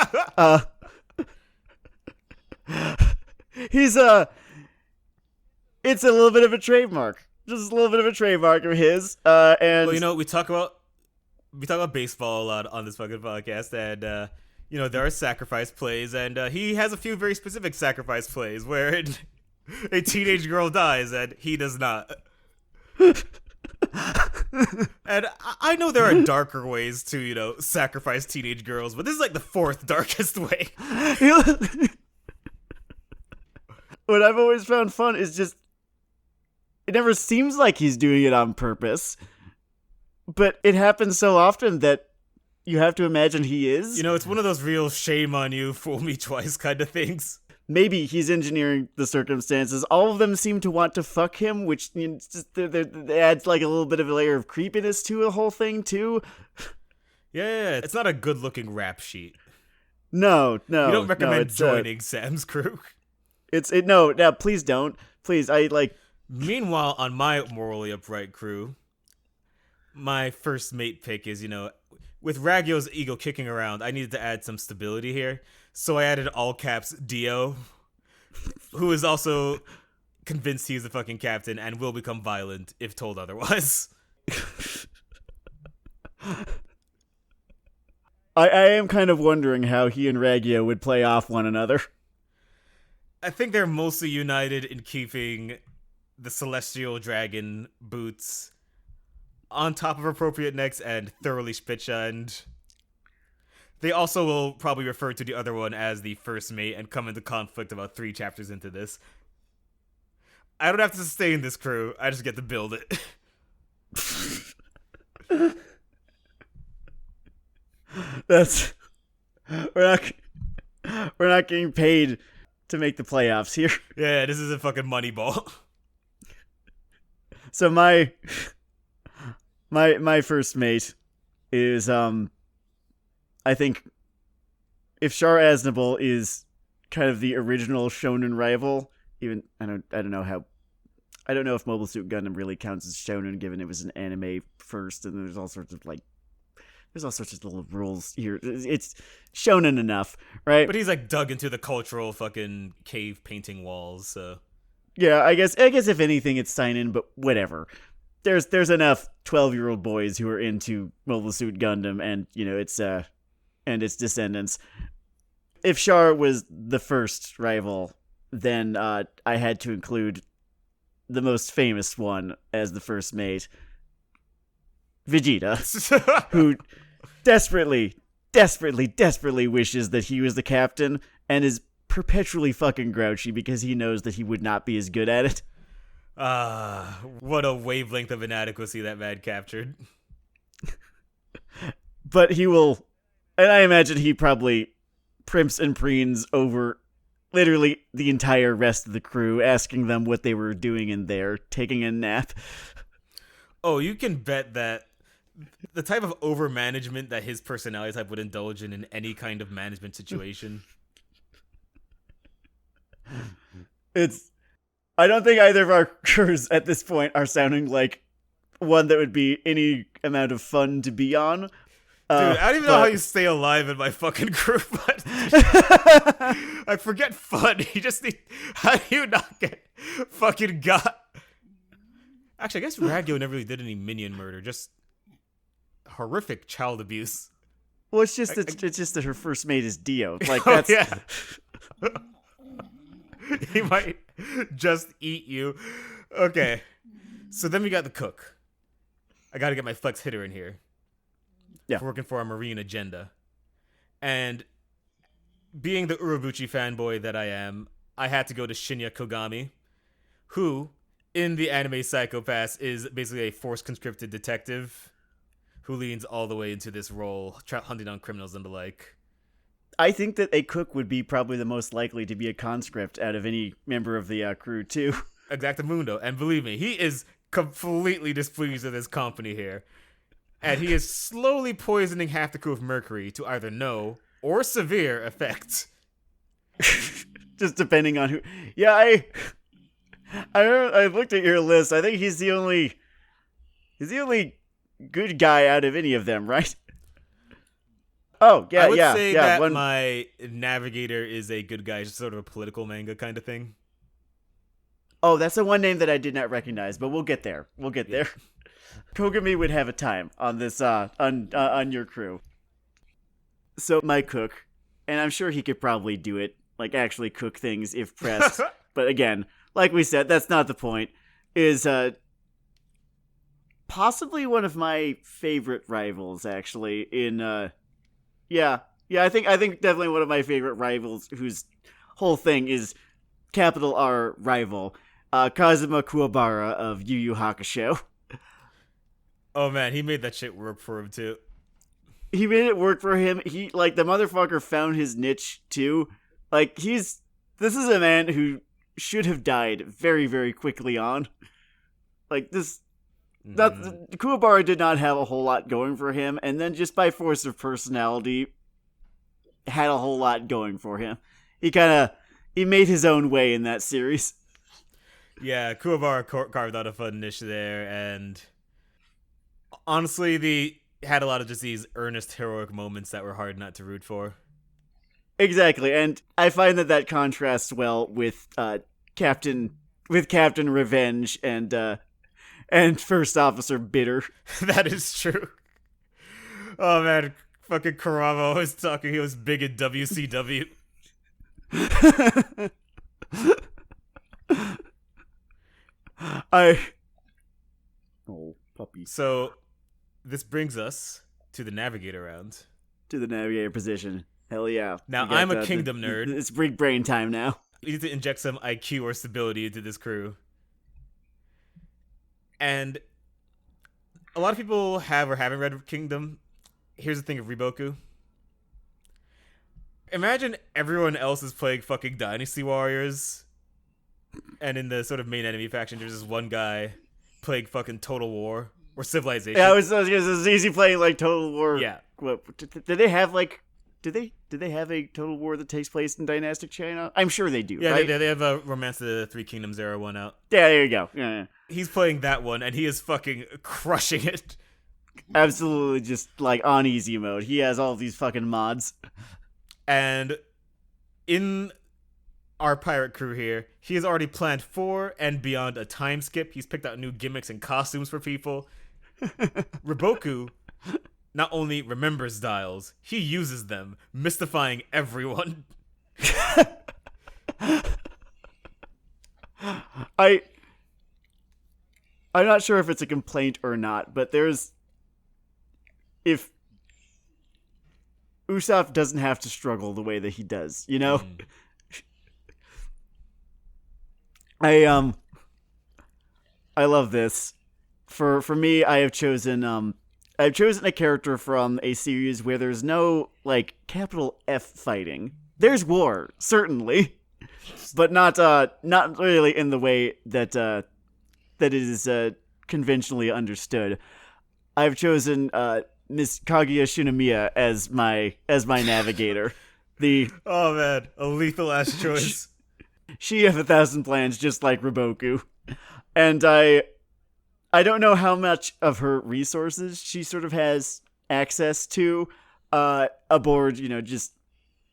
It's a little bit of a trademark. Just a little bit of a trademark of his. And well, we talk about baseball a lot on this fucking podcast, and there are sacrifice plays, and he has a few very specific sacrifice plays where a teenage girl dies and he does not. And I know there are darker ways to, sacrifice teenage girls, but this is like the 4th darkest way. What I've always found fun is just, it never seems like he's doing it on purpose, but it happens so often that you have to imagine he is. It's one of those real shame on you, fool me twice kind of things. Maybe he's engineering the circumstances. All of them seem to want to fuck him, which adds like a little bit of a layer of creepiness to the whole thing, too. Yeah, it's not a good-looking rap sheet. No. You don't recommend joining Sam's crew. No, please don't. Please, Meanwhile, on my morally upright crew, my first mate pick is, with Raggio's ego kicking around, I needed to add some stability here. So I added all caps Dio, who is also convinced he's the fucking captain and will become violent if told otherwise. I am kind of wondering how he and Raggio would play off one another. I think they're mostly united in keeping the celestial dragon boots on top of appropriate necks and thoroughly spit-shined. They also will probably refer to the other one as the first mate and come into conflict about 3 chapters into this. I don't have to sustain this crew, I just get to build it. We're not getting paid to make the playoffs here. Yeah, this is a fucking Moneyball. So my first mate is I think if Char Aznable is kind of the original shonen rival, even I don't know if Mobile Suit Gundam really counts as shonen, given it was an anime first, and there's all sorts of little rules here. It's shonen enough, right? But he's like dug into the cultural fucking cave painting walls, so yeah, I guess if anything it's seinen, but whatever. There's enough 12-year-old boys who are into Mobile Suit Gundam and its descendants. If Char was the first rival, then I had to include the most famous one as the first mate, Vegeta, who desperately wishes that he was the captain and is perpetually fucking grouchy because he knows that he would not be as good at it. What a wavelength of inadequacy that man captured. But he will, and I imagine he probably primps and preens over literally the entire rest of the crew, asking them what they were doing in there, taking a nap. Oh, you can bet that the type of overmanagement that his personality type would indulge in any kind of management situation. I don't think either of our crews at this point are sounding like one that would be any amount of fun to be on. Dude, I don't even know how you stay alive in my fucking crew, but I forget fun. You just need, how do you not get fucking got? Actually, I guess Raggio never really did any minion murder, just horrific child abuse. Well, it's just that her first mate is Dio. Like, oh, that's yeah. He might just eat you. Okay. So then we got the cook. I gotta get my flex hitter in here. Yeah. Working for our marine agenda. And being the Urobuchi fanboy that I am, I had to go to Shinya Kogami, who, in the anime Psycho-Pass, is basically a force-conscripted detective who leans all the way into this role, hunting down criminals and the like. I think that a cook would be probably the most likely to be a conscript out of any member of the crew, too. Exactamundo. And believe me, he is completely displeased with his company here. And he is slowly poisoning half the crew of mercury to either no or severe effect. Just depending on who. Yeah, I looked at your list. I think he's the only good guy out of any of them, right? Oh, yeah, I would yeah, say yeah. that my navigator is a good guy, just sort of a political manga kind of thing. Oh, that's the one name that I did not recognize, but we'll get there. We'll get there. Kogami would have a time on this on your crew. So my cook, and I'm sure he could probably do it, like actually cook things if pressed. But again, like we said, that's not the point. Is possibly one of my favorite rivals, actually. I think definitely one of my favorite rivals, whose whole thing is capital R rival, Kazuma Kuwabara of Yu Yu Hakusho. Oh man, he made that shit work for him too. He made it work for him. He, like, the motherfucker found his niche too. Like, this is a man who should have died very, very quickly on. Like, Kuwabara did not have a whole lot going for him, and then just by force of personality, had a whole lot going for him. He made his own way in that series. Yeah, Kuwabara carved out a fun niche there, and honestly, they had a lot of just these earnest, heroic moments that were hard not to root for. Exactly, and I find that contrasts well with Captain Revenge and First Officer Bitter. That is true. Oh man, fucking Kurama was talking. He was big in WCW. Oh, puppy. So, this brings us to the Navigator round. To the Navigator position. Hell yeah. Now, I'm a Kingdom nerd. It's big brain time now. We need to inject some IQ or stability into this crew. And a lot of people have or haven't read Kingdom. Here's the thing of Riboku. Imagine everyone else is playing fucking Dynasty Warriors, and in the sort of main enemy faction, there's this one guy playing fucking Total War or Civilization. Yeah, it's easy playing like Total War. Yeah. What, did they have like? Did they have a Total War that takes place in dynastic China? I'm sure they do. Yeah, right? they have a Romance of the Three Kingdoms era one out. Yeah, there you go. Yeah. He's playing that one, and he is fucking crushing it. Absolutely, just like on easy mode. He has all these fucking mods. And in our pirate crew here, he has already planned for and beyond a time skip. He's picked out new gimmicks and costumes for people. Riboku not only remembers dials, he uses them, mystifying everyone. I'm not sure if it's a complaint or not, but if Usopp doesn't have to struggle the way that he does, you know? I love this. For me, I've chosen a character from a series where there's no, like, capital F fighting. There's war, certainly, but not really in the way that it is conventionally understood. I've chosen Miss Kaguya Shinomiya as my navigator. Oh man, a lethal ass choice. She has 1,000 plans, just like Riboku, and I don't know how much of her resources she sort of has access to aboard, just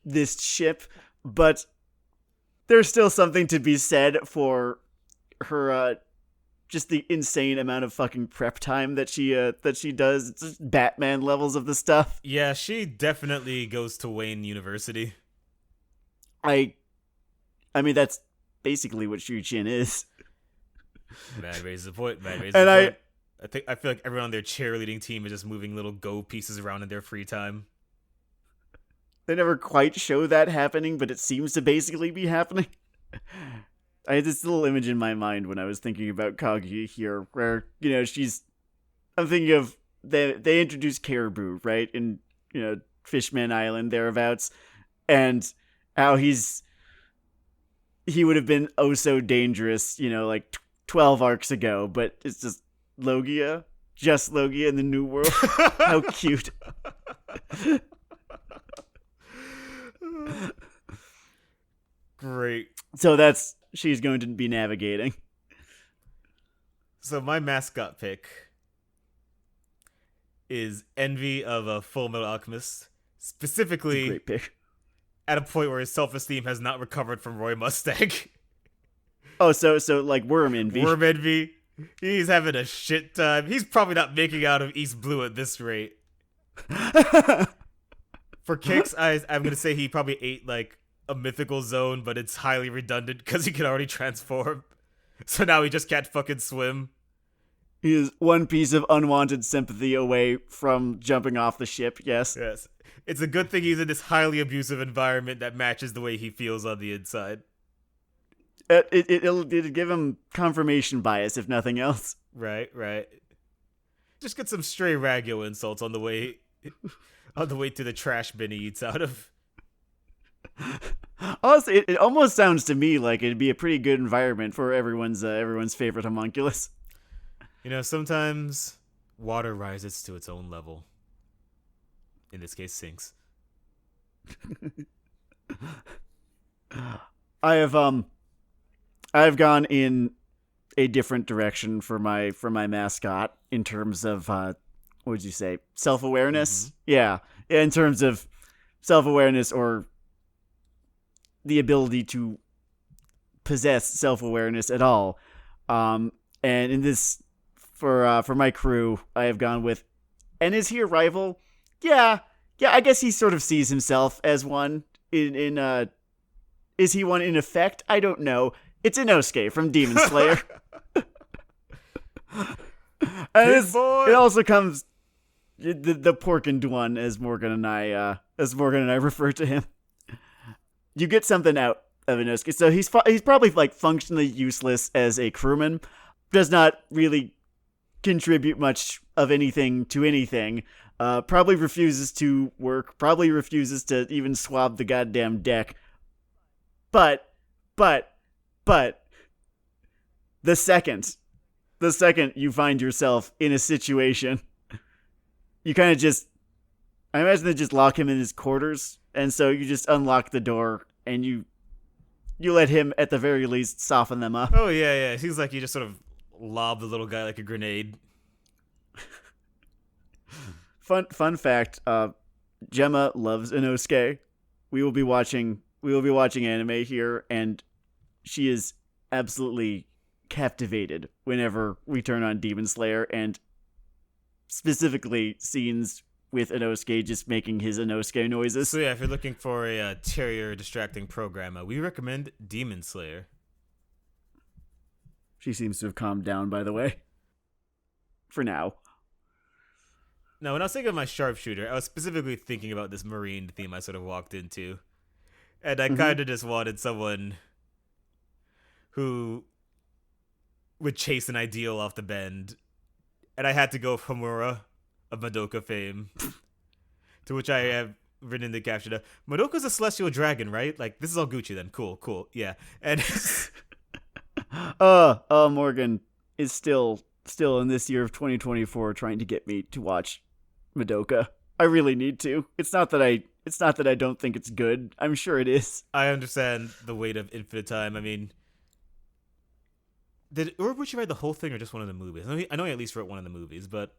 this ship, but there's still something to be said for her just the insane amount of fucking prep time that she does. It's just Batman levels of the stuff. Yeah, she definitely goes to Wayne University. I mean, that's basically what Shu-Chin is. Man raises a point. I feel like everyone on their cheerleading team is just moving little Go pieces around in their free time. They never quite show that happening, but it seems to basically be happening. I had this little image in my mind when I was thinking about Kaguya here, where, I'm thinking of, they introduced Caribou, right, in, Fishman Island, thereabouts, and how he would have been oh so dangerous, like 12 arcs ago, but it's just Logia in the new world. How cute. Great. So she's going to be navigating. So my mascot pick is Envy of a Full Metal Alchemist, specifically Great pick. At a point where his self-esteem has not recovered from Roy Mustang. Oh, so like Worm Envy. Worm Envy. He's having a shit time. He's probably not making out of East Blue at this rate. For kicks, I'm going to say he probably ate like a mythical zone, but it's highly redundant because he can already transform. So now he just can't fucking swim. He is one piece of unwanted sympathy away from jumping off the ship, yes. Yes. It's a good thing he's in this highly abusive environment that matches the way he feels on the inside. It'll give him confirmation bias, if nothing else. Right. Just get some stray Ragyo insults on the way to the trash bin he eats out of. Honestly, it almost sounds to me like it'd be a pretty good environment for everyone's favorite homunculus. Sometimes water rises to its own level. In this case, sinks. I've gone in a different direction for my mascot in terms of what would you say, self-awareness? Mm-hmm. Yeah, in terms of self-awareness or the ability to possess self-awareness at all. And in this, for my crew, I have gone with, and is he a rival? Yeah, I guess he sort of sees himself as one. Is he one in effect? I don't know. It's Inosuke from Demon Slayer. It also comes the porked one, as Morgan and I refer to him. You get something out of Inosuke. So he's probably like functionally useless as a crewman. Does not really contribute much of anything to anything. Probably refuses to work. Probably refuses to even swab the goddamn deck. But the second you find yourself in a situation, you kind of just, I imagine they just lock him in his quarters, and so you just unlock the door and you let him at the very least soften them up. Oh yeah. It seems like you just sort of lob the little guy like a grenade. Fun fact, Gemma loves Inosuke. We will be watching anime here, and she is absolutely captivated whenever we turn on Demon Slayer, and specifically scenes with Inosuke just making his Inosuke noises. So yeah, if you're looking for a terrier distracting program, we recommend Demon Slayer. She seems to have calmed down, by the way. For now. Now, when I was thinking of my sharpshooter, I was specifically thinking about this marine theme I sort of walked into. And I kind of just wanted someone who would chase an ideal off the bend. And I had to go with Homura of Madoka fame. To which I have written in the caption, Madoka's a celestial dragon, right? Like, this is all Gucci then. Cool. Yeah. And Morgan is still in this year of 2024 trying to get me to watch Madoka. I really need to. It's not that I don't think it's good. I'm sure it is. I understand the weight of infinite time. I mean, did Urobuchi write the whole thing or just one of the movies? I know he at least wrote one of the movies, but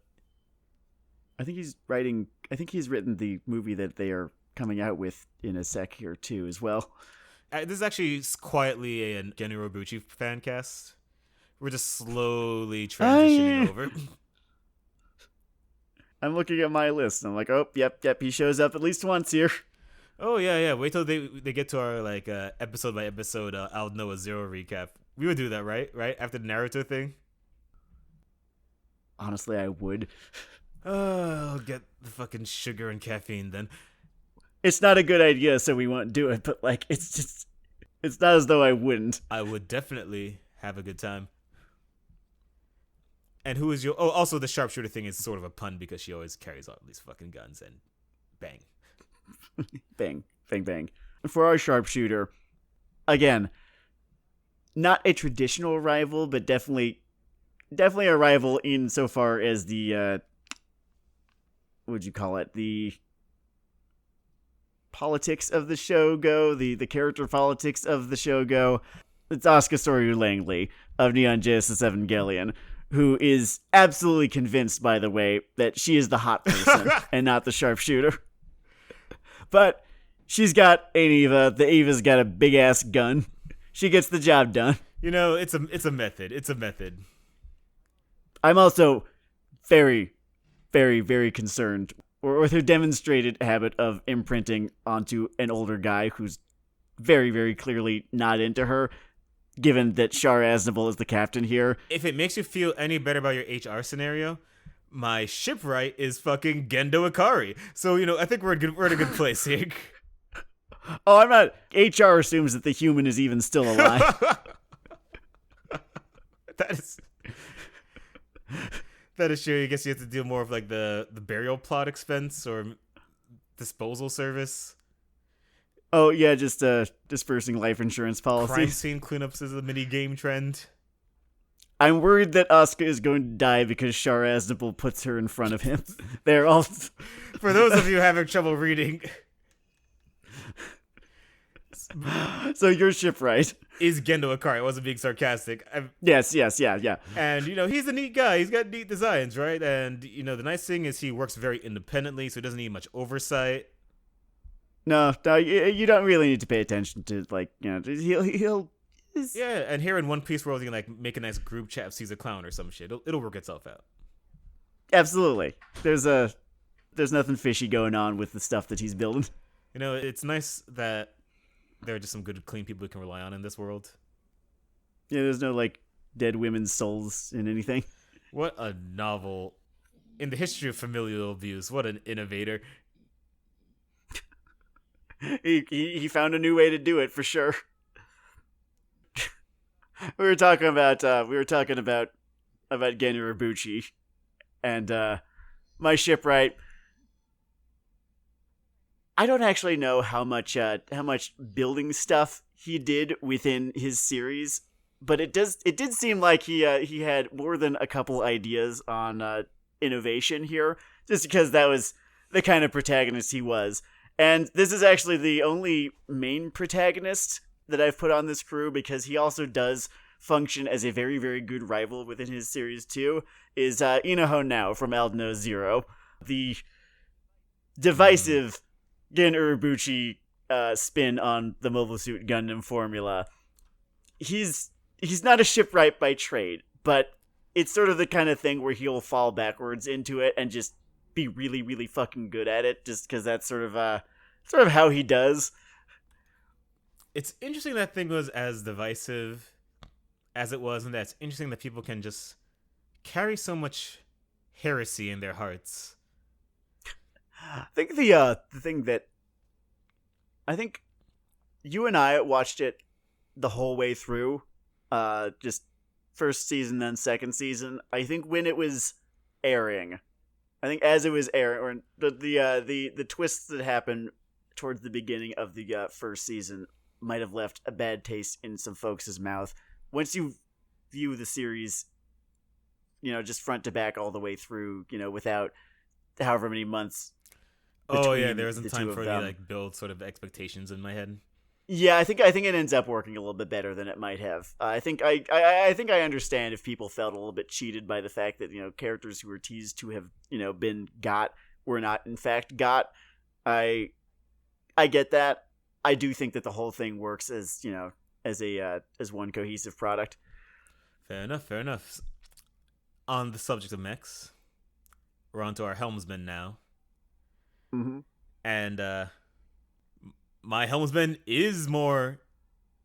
I think he's written the movie that they are coming out with in a sec here too as well. This is actually quietly a Gen Urobuchi fan cast. We're just slowly transitioning over. I'm looking at my list and I'm like, oh, yep, he shows up at least once here. Oh yeah. Wait till they get to our episode by episode I'll know a zero recap. We would do that, right? After the Naruto thing. Honestly, I would. I'll get the fucking sugar and caffeine then. it's not a good idea, so we won't do it. But like, it's not as though I wouldn't. I would definitely have a good time. And who is your... Oh, also the sharpshooter thing is sort of a pun because she always carries all these fucking guns and bang. Bang, bang, bang. For our sharpshooter, again, not a traditional rival, but definitely a rival insofar as the, what would you call it? The politics of the show go, the character politics of the show go. It's Asuka Soryu Langley of Neon Genesis Evangelion, who is absolutely convinced, by the way, that she is the hot person and not the sharpshooter. But she's got an Eva. The Eva's got a big-ass gun. She gets the job done. You know, it's a method. It's a method. I'm also very, very, very concerned with her demonstrated habit of imprinting onto an older guy who's very, very clearly not into her, given that Char Aznable is the captain here. If it makes you feel any better about your HR scenario, my shipwright is fucking Gendo Ikari. So, you know, I think we're in a good place here. Oh, I'm not... HR assumes that the human is even still alive. That is true. I guess you have to deal more of like the burial plot expense or disposal service. Oh, yeah, just dispersing life insurance policies. Crime scene cleanups is a mini game trend. I'm worried that Asuka is going to die because Char Aznable puts her in front of him. They're all... For those of you having trouble reading... So your shipwright is Gendo Ikari. I wasn't being sarcastic. Yes, yeah. And, you know, he's a neat guy. He's got neat designs, right? And, you know, the nice thing is he works very independently, so he doesn't need much oversight. No, you don't really need to pay attention to, like, you know, he'll... Yeah, and here in One Piece World, you can, like, make a nice group chat, sees a clown or some shit. It'll work itself out. Absolutely. There's nothing fishy going on with the stuff that he's building. You know, it's nice that there are just some good, clean people we can rely on in this world. Yeah, there's no, like, dead women's souls in anything. What a novel. In the history of familial abuse, what an innovator. He found a new way to do it, for sure. we were talking about Gen Urobuchi, and my shipwright. I don't actually know how much building stuff he did within his series, but it did seem like he had more than a couple ideas on innovation here, just because that was the kind of protagonist he was. And this is actually the only main protagonist that I've put on this crew, because he also does function as a very, very good rival within his series too, is Inoho Now from Aldno Zero, the divisive Gen Urobuchi spin on the Mobile Suit Gundam formula. He's not a shipwright by trade, but it's sort of the kind of thing where he'll fall backwards into it and just be really, really fucking good at it, just because that's sort of how he does. It's interesting that thing was as divisive as it was, and that's interesting that people can just carry so much heresy in their hearts. I think the thing that I think you and I watched it the whole way through, just first season then second season. I think when it was airing, I think as it was airing, or the twists that happened towards the beginning of the first season might have left a bad taste in some folks' mouth. Once you view the series, you know, just front to back all the way through, you know, without however many months. Oh yeah, there wasn't time for me to like build sort of expectations in my head. Yeah, I think it ends up working a little bit better than it might have. I think I understand if people felt a little bit cheated by the fact that, you know, characters who were teased to have, you know, been got were not in fact got. I get that. I do think that the whole thing works as, you know, as one cohesive product. Fair enough. On the subject of mechs, we're on to our helmsman now. Mm-hmm. And my helmsman is more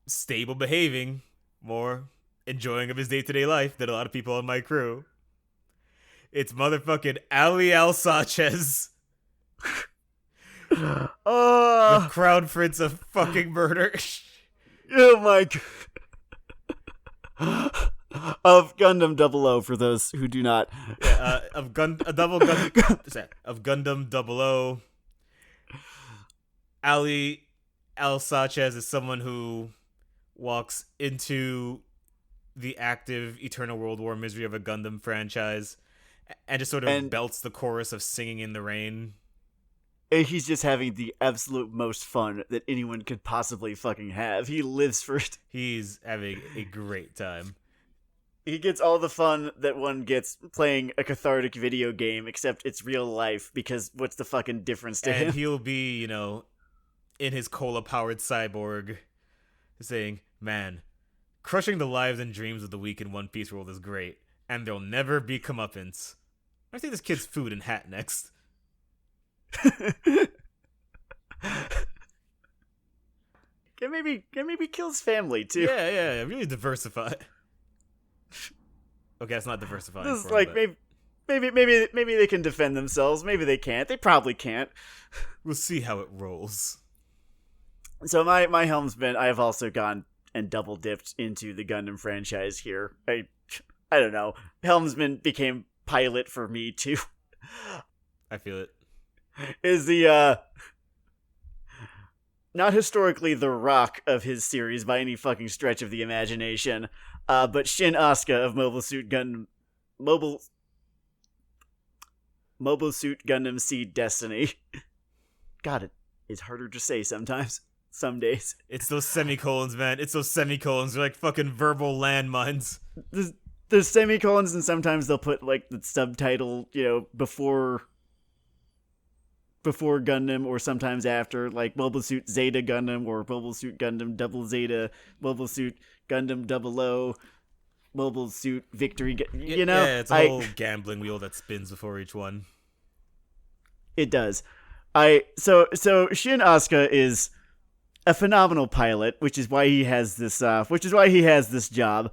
stable behaving, more enjoying of his day-to-day life than a lot of people on my crew. It's motherfucking Ali Al Sanchez. Oh, The Crown Prince of fucking murder. Oh my god. Of Gundam 00 for those who do not. Yeah, of Gundam 00. Ali Al-Sachez is someone who walks into the active Eternal World War misery of a Gundam franchise and just sort of belts the chorus of Singing in the Rain. He's just having the absolute most fun that anyone could possibly fucking have. He lives for it. He's having a great time. He gets all the fun that one gets playing a cathartic video game, except it's real life, because what's the fucking difference to him? And he'll be, in his cola-powered cyborg, saying, man, crushing the lives and dreams of the weak in One Piece world is great, and there'll never be comeuppance. I think this kid's food and hat next. Can maybe kill his family, too. Yeah, really diversify. Okay, that's not diversifying. This is like, maybe they can defend themselves. Maybe they can't. They probably can't. We'll see how it rolls. So my helmsman, I have also gone and double dipped into the Gundam franchise here. I don't know. Helmsman became pilot for me too. I feel it. Is the not historically the Rock of his series by any fucking stretch of the imagination. But Shin Asuka of Mobile Suit Gundam Seed Destiny. God, it is harder to say sometimes. Some days. It's those semicolons, man. It's those semicolons. They're like fucking verbal landmines. There's semicolons, and sometimes they'll put like the subtitle, before Gundam, or sometimes after, like Mobile Suit Zeta Gundam, or Mobile Suit Gundam Double Zeta, Mobile Suit Gundam 00, Mobile Suit Victory. Yeah, it's a whole gambling wheel that spins before each one. It does. So Shin Asuka is a phenomenal pilot, which is why he has this job.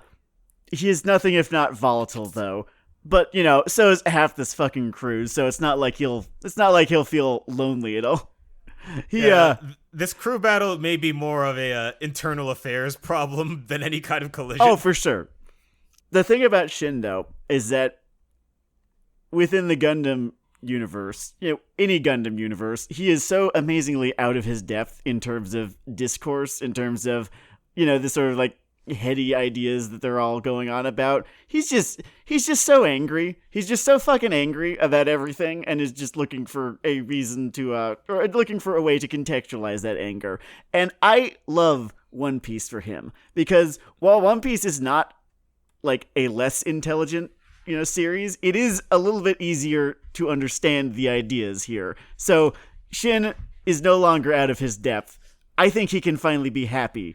He is nothing if not volatile, though. But so is half this fucking crew. So it's not like he'll feel lonely at all. This crew battle may be more of a internal affairs problem than any kind of collision. Oh, for sure. The thing about Shin, though, is that within the Gundam universe, any Gundam universe, he is so amazingly out of his depth in terms of discourse, in terms of, this sort of like heady ideas that they're all going on about. He's just so angry. He's just so fucking angry about everything, and is just looking for a reason to, or looking for a way to contextualize that anger. And I love One Piece for him, because while One Piece is not like a less intelligent series, it is a little bit easier to understand the ideas here. So Shin is no longer out of his depth. I think he can finally be happy,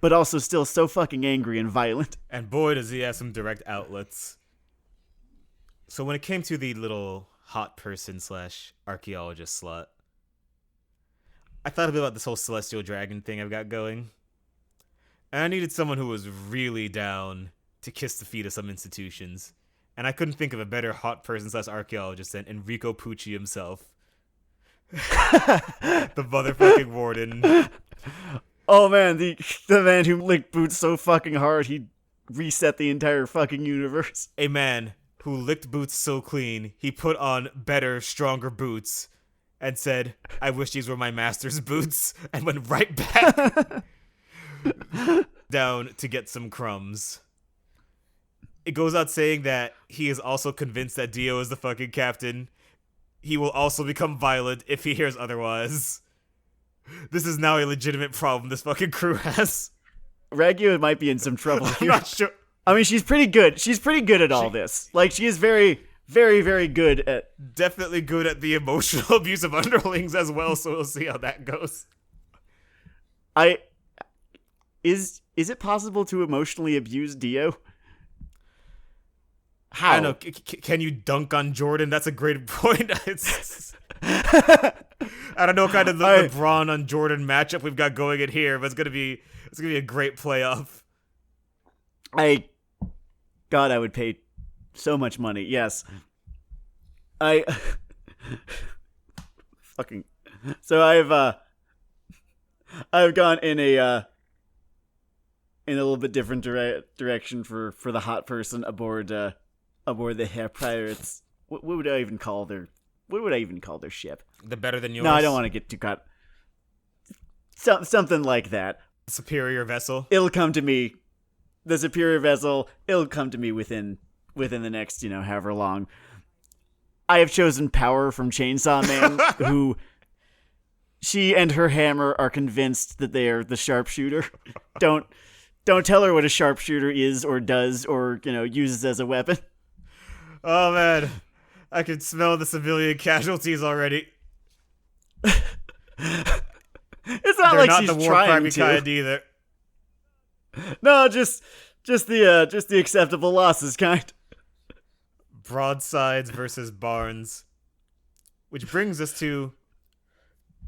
but also still so fucking angry and violent. And boy, does he have some direct outlets. So when it came to the little hot person / archaeologist slot, I thought a bit about this whole celestial dragon thing I've got going. And I needed someone who was really down to kiss the feet of some institutions. And I couldn't think of a better hot person / archaeologist than Enrico Pucci himself. The motherfucking warden. Oh man, the man who licked boots so fucking hard he reset the entire fucking universe. A man who licked boots so clean, he put on better, stronger boots and said, I wish these were my master's boots, and went right back down to get some crumbs. It goes out saying that he is also convinced that Dio is the fucking captain. He will also become violent if he hears otherwise. This is now a legitimate problem this fucking crew has. Ragu might be in some trouble here. I'm not sure. I mean, she's pretty good. She's pretty good at all this. Like, she is very, very, very good at... Definitely good at the emotional abuse of underlings as well, so we'll see how that goes. Is it possible to emotionally abuse Dio? How? I don't know. Can you dunk on Jordan? That's a great point. I don't know what kind of LeBron on Jordan matchup we've got going in here, but it's gonna be a great playoff. God, I would pay so much money. Yes, fucking. So I've gone in a little bit different direction for the hot person aboard the Hair Pirates. What would I even call their ship? The better than yours? No, I don't want to get too caught. Something like that. Superior vessel? It'll come to me. The superior vessel, it'll come to me within the next, however long. I have chosen Power from Chainsaw Man, who she and her hammer are convinced that they are the sharpshooter. Don't tell her what a sharpshooter is or does or, uses as a weapon. Oh, man. I can smell the civilian casualties already. It's not They're like not she's the war trying crime to. kind either. No, just the acceptable losses kind. Broadsides versus Barnes. Which brings us to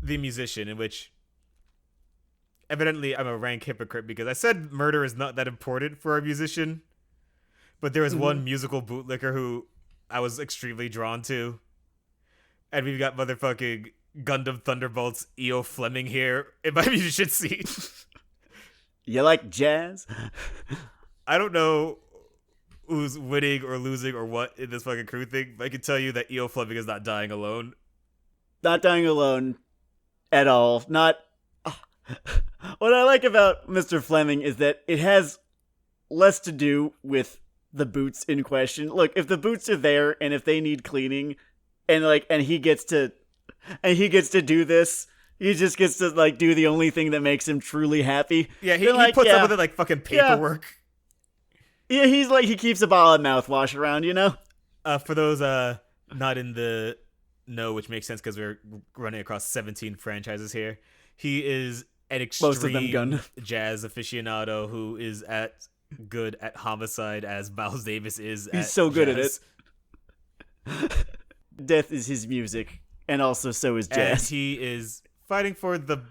the musician, in which evidently I'm a rank hypocrite because I said murder is not that important for a musician, but there is one musical bootlicker who I was extremely drawn to. And we've got motherfucking Gundam Thunderbolts E.O. Fleming here in my musician seat. You like jazz? I don't know who's winning or losing or what in this fucking crew thing, but I can tell you that E.O. Fleming is not dying alone. Not dying alone at all. Not. What I like about Mr. Fleming is that it has less to do with the boots in question. Look, if the boots are there and if they need cleaning, and he gets to do this. He just gets to, do the only thing that makes him truly happy. Yeah, he puts up with it, fucking paperwork. Yeah, he keeps a bottle of mouthwash around, For those not in the know, which makes sense because we're running across 17 franchises here, he is an extreme jazz aficionado who is good at homicide as Miles Davis is He's so good at it. Death is his music, and also so is jazz. And he is fighting for the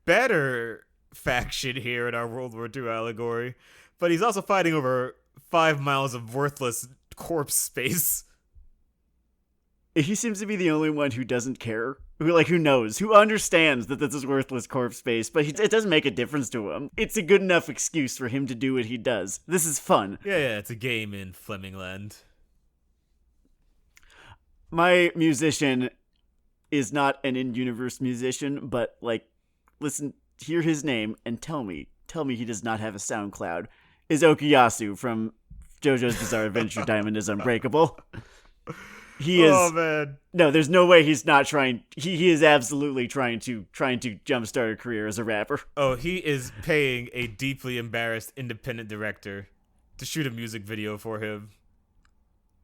better faction here in our World War II allegory, but he's also fighting over 5 miles of worthless corpse space. He seems to be the only one who doesn't care, who knows, who understands that this is worthless corpse space, but it doesn't make a difference to him. It's a good enough excuse for him to do what he does. This is fun. Yeah, it's a game in Flemingland. My musician is not an in-universe musician, but, listen, hear his name and tell me he does not have a SoundCloud, is Okuyasu from JoJo's Bizarre Adventure Diamond is Unbreakable. He is. Oh, man. No, there's no way he's not trying. He is absolutely trying to jumpstart a career as a rapper. Oh, he is paying a deeply embarrassed independent director to shoot a music video for him.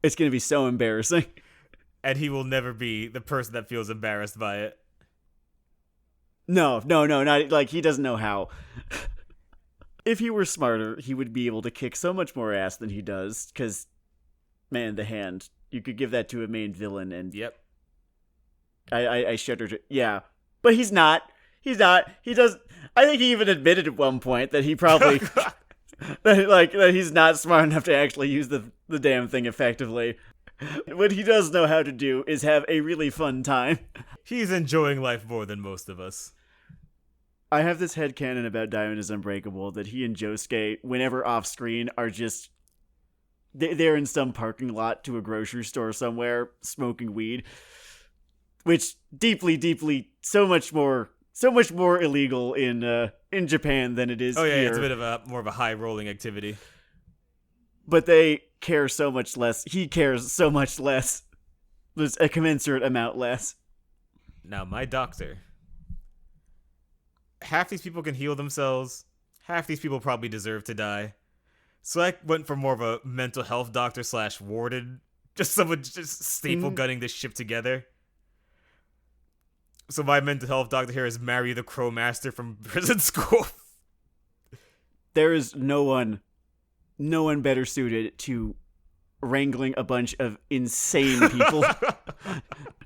It's going to be so embarrassing. And he will never be the person that feels embarrassed by it. No, not he doesn't know how. If he were smarter, he would be able to kick so much more ass than he does, because, man, the hand. You could give that to a main villain, and yep. I shuddered. Yeah, but he's not. He does. I think he even admitted at one point that he probably that he's not smart enough to actually use the damn thing effectively. What he does know how to do is have a really fun time. He's enjoying life more than most of us. I have this headcanon about Diamond is Unbreakable that he and Josuke, whenever off screen, are just. They're in some parking lot to a grocery store somewhere, smoking weed, which deeply, so much more illegal in Japan than it is here. Oh yeah, it's a bit of more of a high rolling activity. But they care so much less. He cares so much less. There's a commensurate amount less. Now, my doctor. Half these people can heal themselves. Half these people probably deserve to die. So I went for more of a mental health doctor / warden. Just someone just staple gunning this ship together. So my mental health doctor here is Mary the Crowmaster from prison school. There is no one better suited to wrangling a bunch of insane people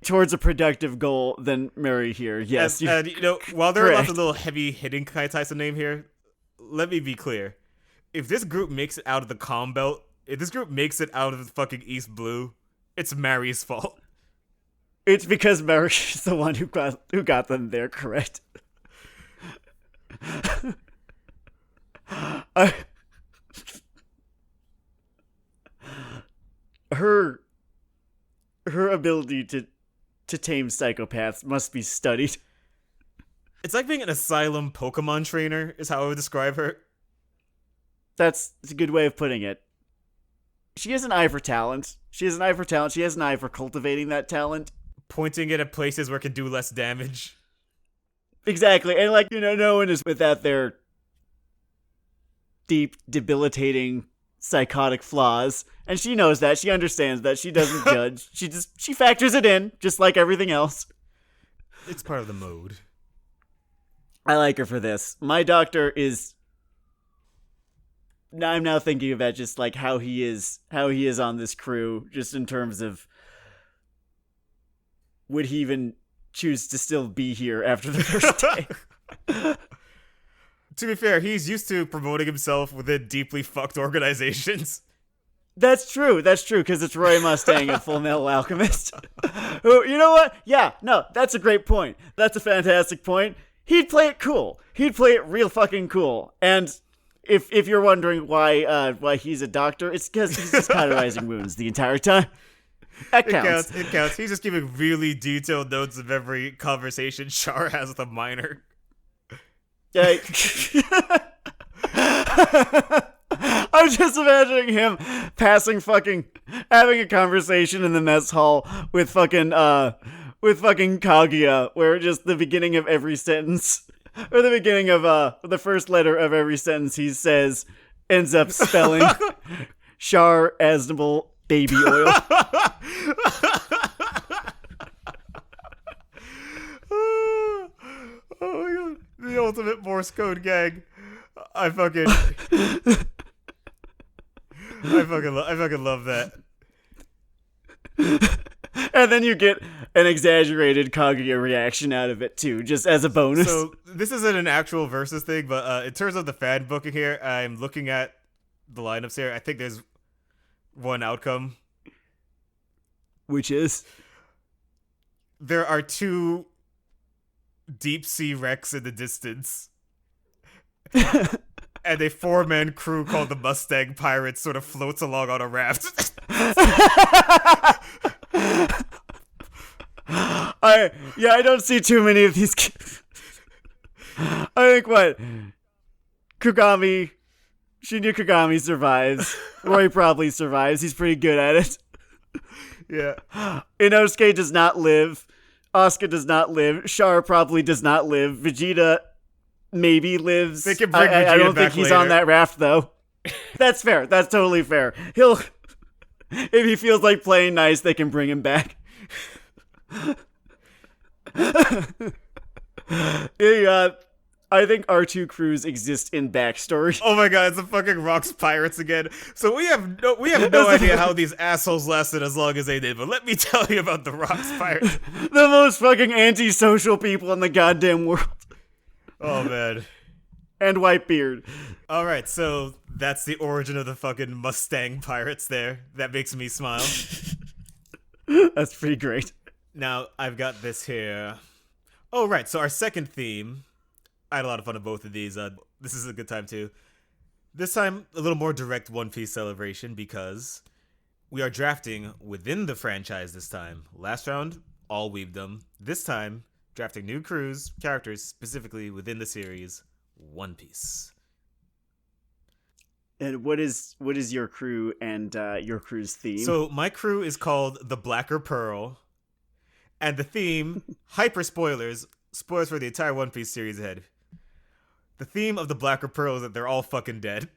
towards a productive goal than Mary here. Yes. And while there are lots of little heavy hitting types of name here, let me be clear. If this group makes it out of the Calm Belt, if this group makes it out of the fucking East Blue, it's Mary's fault. It's because Mary is the one who got them there, correct? Her ability to tame psychopaths must be studied. It's like being an asylum Pokemon trainer, is how I would describe her. That's a good way of putting it. She has an eye for talent. She has an eye for cultivating that talent. Pointing it at places where it can do less damage. Exactly. And no one is without their deep, debilitating, psychotic flaws. And she knows that. She understands that. She doesn't judge. She factors it in, just like everything else. It's part of the mode. I like her for this. My doctor is... I'm now thinking about just like how he is on this crew, just in terms of would he even choose to still be here after the first day? To be fair, he's used to promoting himself within deeply fucked organizations. That's true, because it's Roy Mustang and Full Metal Alchemist. Who, you know what? Yeah, no, that's a great point. That's a fantastic point. He'd play it cool. He'd play it real fucking cool. And if you're wondering why he's a doctor, it's because he's just cauterizing wounds the entire time. That counts. It counts. He's just giving really detailed notes of every conversation Char has with a minor. Yeah. I'm just imagining him having a conversation in the mess hall with fucking Kaguya, where just the beginning of every sentence, or the beginning of the first letter of every sentence he says ends up spelling Char Aznable baby oil. Oh my god. The ultimate Morse code gag. I fucking love that. And then you get an exaggerated Kaguya reaction out of it too, just as a bonus. So this isn't an actual versus thing, but in terms of the fan booking here, I'm looking at the lineups here. I think there's one outcome. Which is? There are two deep sea wrecks in the distance. And a 4-man crew called the Mustang Pirates sort of floats along on a raft. I don't see too many of these. I think Shinya Kagami survives. Roy probably survives. He's pretty good at it. Yeah. Inosuke does not live. Asuka does not live. Char probably does not live. Vegeta maybe lives. They can bring Vegeta I don't back think he's later. on that raft though. That's fair. That's totally fair. If he feels like playing nice, they can bring him back. I think R2 crews exist in backstory. Oh my god, it's the fucking Rocks Pirates again. So we have no idea how these assholes lasted as long as they did, but let me tell you about the Rocks Pirates. The most fucking antisocial people in the goddamn world. Oh man. And Whitebeard. Alright, so that's the origin of the fucking Mustang Pirates there. That makes me smile. That's pretty great. Now, I've got this here. Oh, right, so our second theme, I had a lot of fun with both of these. This is a good time, too. This time, a little more direct One Piece celebration, because we are drafting within the franchise this time. Last round, all Weebdom. This time, drafting new crews, characters, specifically within the series, One Piece. And what is your crew and your crew's theme? So, my crew is called the Blacker Pearl. And the theme, hyper spoilers for the entire One Piece series ahead. The theme of the Blacker Pearl is that they're all fucking dead.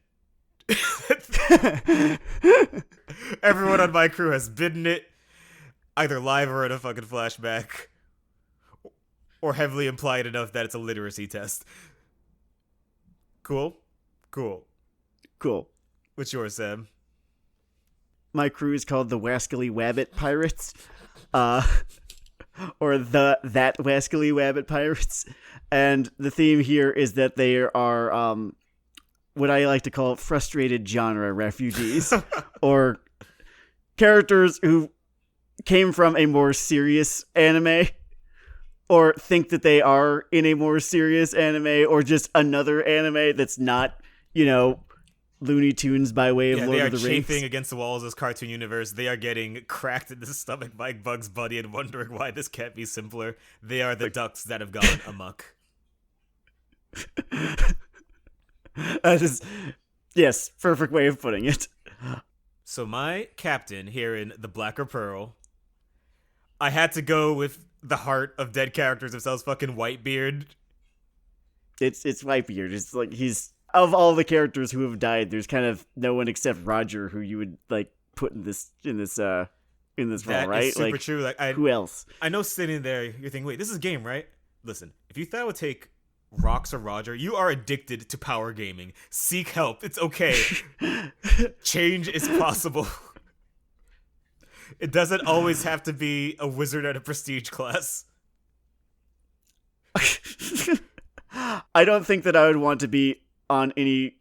Everyone on my crew has been in it, either live or in a fucking flashback, or heavily implied enough that it's a literacy test. Cool? Cool. What's yours, Sam? My crew is called the Wascally Wabbit Pirates. Or that Wascally Wabbit Pirates. And the theme here is that they are what I like to call frustrated genre refugees. Or characters who came from a more serious anime. or think that they are in a more serious anime or just another anime that's not, Looney Tunes by way of Lord of the Rings. They are chafing against the walls of this cartoon universe. They are getting cracked in the stomach by Bugs Bunny and wondering why this can't be simpler. They are the ducks that have gone amok. Yes, perfect way of putting it. So my captain here in The Blacker Pearl, I had to go with the heart of dead characters themselves, fucking Whitebeard. It's Whitebeard. It's like he's, of all the characters who have died, there's kind of no one except Roger who you would like put in this role, right? Is super true. Like, who else? I know sitting there, you're thinking, wait, this is a game, right? Listen, if you thought I would take Rox or Roger, you are addicted to power gaming. Seek help. It's okay. Change is possible. It doesn't always have to be a wizard at a prestige class. I don't think that I would want to be on any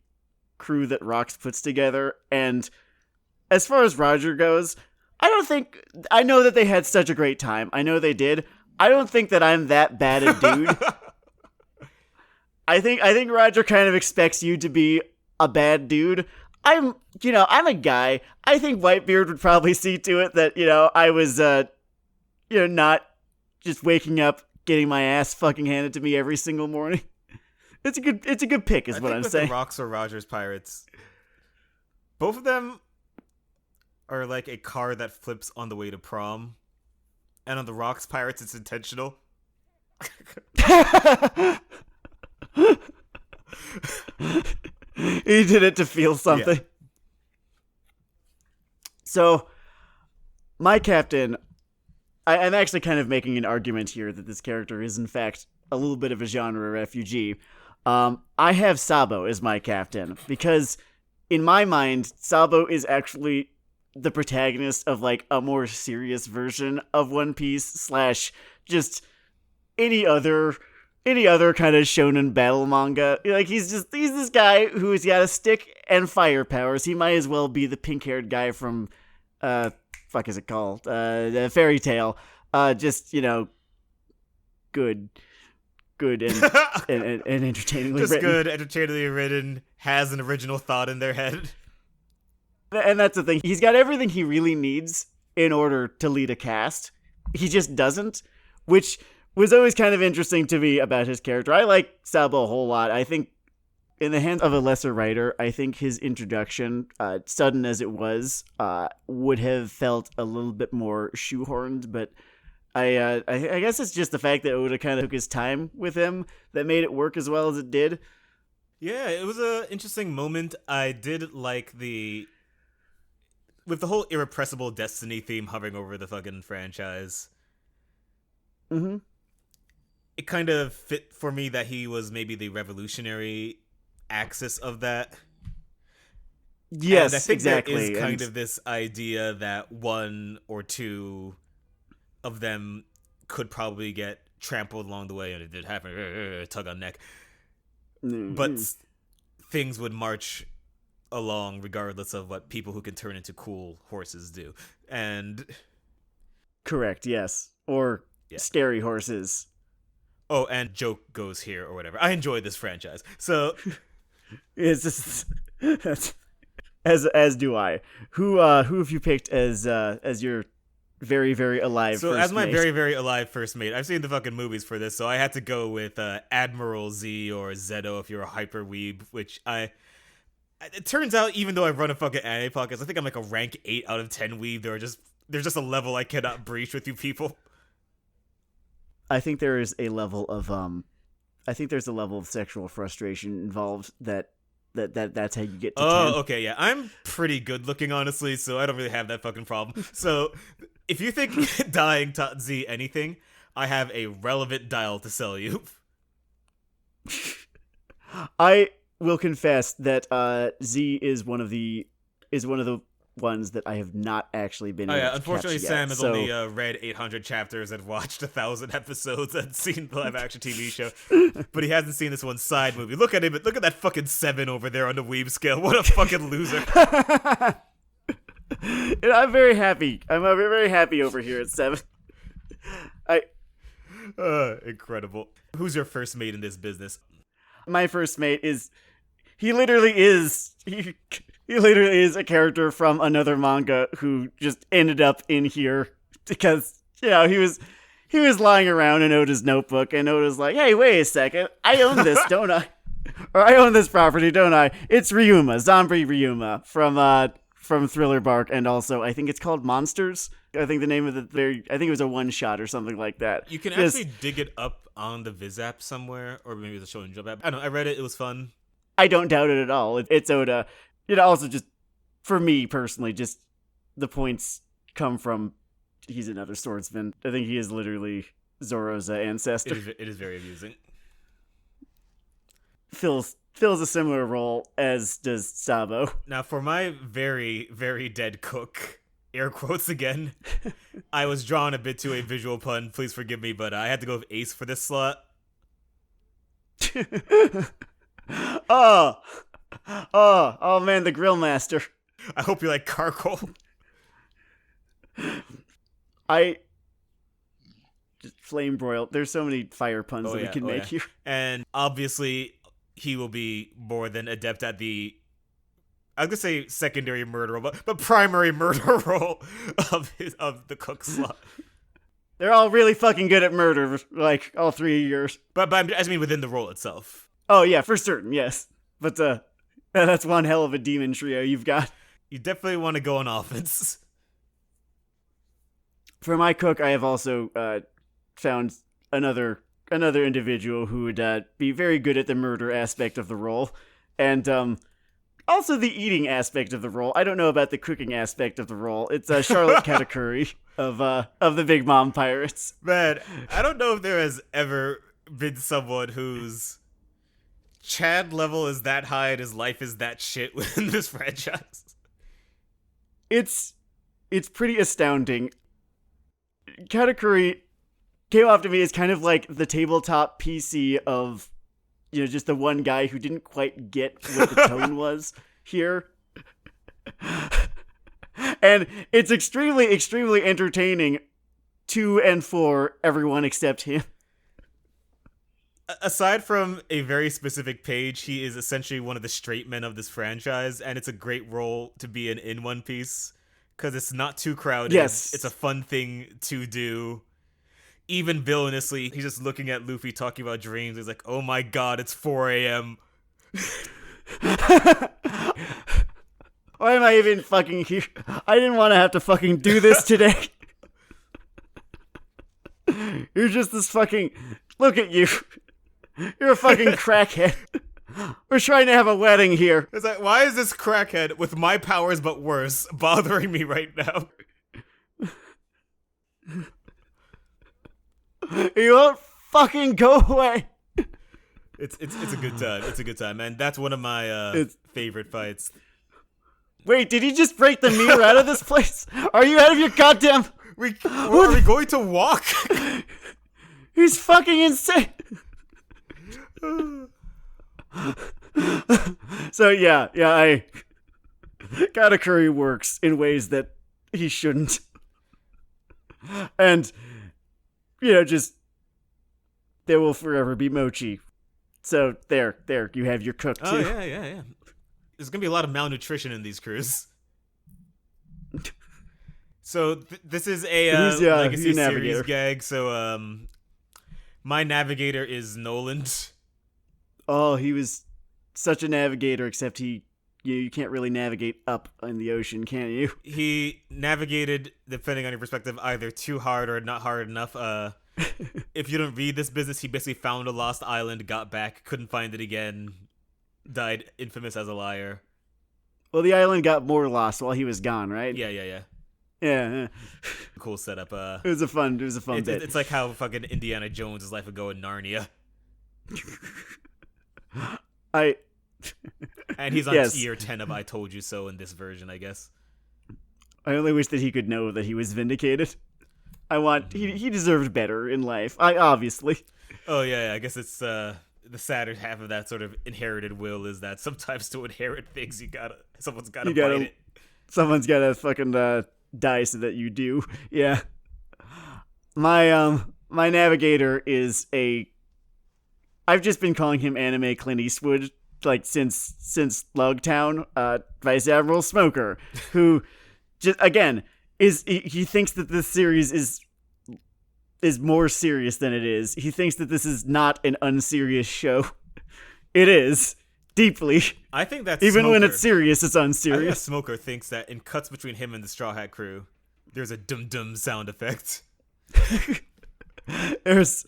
crew that Rox puts together. And as far as Roger goes, I know that they had such a great time. I know they did. I don't think that I'm that bad a dude. I think Roger kind of expects you to be a bad dude. I'm a guy. I think Whitebeard would probably see to it that, I was, not just waking up, getting my ass fucking handed to me every single morning. It's a good pick, is what I'm saying. The Rox or Rogers Pirates, both of them are like a car that flips on the way to prom, and on the Rox Pirates, it's intentional. He did it to feel something. Yeah. So, my captain, I'm actually kind of making an argument here that this character is in fact a little bit of a genre refugee. I have Sabo as my captain because in my mind, Sabo is actually the protagonist of like a more serious version of One Piece / just any other kind of shonen battle manga. Like he's this guy who's got a stick and fire powers. He might as well be the pink-haired guy from fuck is it called? Fairy Tail. Just, good and entertainingly just written. Good, entertainingly written, has an original thought in their head. And that's the thing. He's got everything he really needs in order to lead a cast. He just doesn't, which was always kind of interesting to me about his character. I like Sabo a whole lot. I think in the hands of a lesser writer, I think his introduction, sudden as it was, would have felt a little bit more shoehorned, but I guess it's just the fact that Oda kind of took his time with him that made it work as well as it did. Yeah, it was an interesting moment. I did like with the whole irrepressible destiny theme hovering over the fucking franchise. Mm-hmm. It kind of fit for me that he was maybe the revolutionary axis of that. Yes, and I think exactly. There is kind of this idea that one or two of them could probably get trampled along the way, and it did happen. Tug on neck. Mm-hmm. But things would march along regardless of what people who can turn into cool horses do. And correct, yes. Or scary horses. Oh, and joke goes here or whatever. I enjoy this franchise. So it's just as do I. Who have you picked as your very, very alive so first as my mate? very, very alive first mate? I've seen the fucking movies for this, so I had to go with Admiral Z or Zedo if you're a hyper weeb, which it turns out, even though I run a fucking anime podcast, I think I'm like a rank 8 out of 10 weeb. There's just a level I cannot breach with you people. I think there is a level of sexual frustration involved that's how you get to 10. Oh, okay, yeah. I'm pretty good looking, honestly, so I don't really have that fucking problem. So, if you think dying taught Z anything, I have a relevant dial to sell you. I will confess that Z is one of the ones that I have not actually been able to catch unfortunately, yet. Sam has only read 800 chapters and watched 1,000 episodes and seen the live-action TV show, but he hasn't seen this one side movie. Look at him. Look at that fucking 7 over there on the weeb scale. What a fucking loser. I'm very happy. I'm very happy over here at 7. Incredible. Who's your first mate in this business? My first mate is he literally is a character from another manga who just ended up in here because he was lying around in Oda's notebook, and Oda's like, "Hey, wait a second, I own this, don't I? Or I own this property, don't I? It's Ryuma, Zombie Ryuma from Thriller Bark, and also I think it's called Monsters. I think the name of I think it was a one shot or something like that. You can actually dig it up on the Viz app somewhere, or maybe the Shonen Jump app. I don't know. I read it. It was fun. I don't doubt it at all. It's Oda. Also just for me personally, just the points come from he's another swordsman. I think he is literally Zoro's ancestor. It is very amusing. Fills a similar role as does Sabo. Now, for my very, very dead cook, air quotes again, I was drawn a bit to a visual pun. Please forgive me, but I had to go with Ace for this slot. Oh man, the grill master. I hope you like Carcoal. Just flame broiled. There's so many fire puns that we can make here. And obviously, he will be more than adept at I was gonna say secondary murder role, but primary murder role of the cook slot. They're all really fucking good at murder, like all three of yours. But I mean within the role itself. Oh yeah, for certain, yes. But that's one hell of a demon trio you've got. You definitely want to go on offense. For my cook, I have also found another individual who would be very good at the murder aspect of the role, and also the eating aspect of the role. I don't know about the cooking aspect of the role. It's Charlotte Katakuri of the Big Mom Pirates. Man, I don't know if there has ever been someone whose Chad level is that high and his life is that shit within this franchise. It's pretty astounding. Katakuri came off to me as kind of like the tabletop PC of, just the one guy who didn't quite get what the tone was here. And it's extremely, extremely entertaining to and for everyone except him. Aside from a very specific page, he is essentially one of the straight men of this franchise, and it's a great role to be in One Piece, because it's not too crowded. Yes. It's a fun thing to do. Even villainously, he's just looking at Luffy talking about dreams. He's like, oh my god, it's 4 a.m. Why am I even fucking here? I didn't want to have to fucking do this today. You're just this fucking... Look at you. You're a fucking crackhead. We're trying to have a wedding here. It's like, why is this crackhead with my powers but worse bothering me right now? You won't fucking go away. It's a good time. It's a good time, and that's one of my favorite fights. Wait, did he just break the mirror out of this place? Are you out of your goddamn... Are we going to walk? He's fucking insane. So yeah, Katakuri works in ways that he shouldn't. And, just, there will forever be mochi. So there, you have your cook too. Oh, yeah. There's gonna be a lot of malnutrition in these crews. So this is a Legacy series gag. So my navigator is Noland. Oh, he was such a navigator, except you can't really navigate up in the ocean, can you? He navigated, depending on your perspective, either too hard or not hard enough. If you don't read this business, he basically found a lost island, got back, couldn't find it again, died infamous as a liar. Well, the island got more lost while he was gone, right? Yeah. Yeah. Cool setup. It was a fun bit. It's like how fucking Indiana Jones' life would go in Narnia. And he's on tier 10 of I Told You So in this version, I guess. I only wish that he could know that he was vindicated. He deserved better in life. Obviously. Oh yeah, I guess it's the sadder half of that sort of inherited will is that sometimes to inherit things someone's gotta bite it. Someone's gotta fucking die so that you do. Yeah. My My navigator is I've just been calling him anime Clint Eastwood, like, since Logtown, Vice Admiral Smoker, who, just, again, he thinks that this series is more serious than it is. He thinks that this is not an unserious show. It is. Deeply. I think that's even Smoker. When it's serious, it's I think unserious. Smoker thinks that in cuts between him and the Straw Hat crew, there's a dum-dum sound effect. There's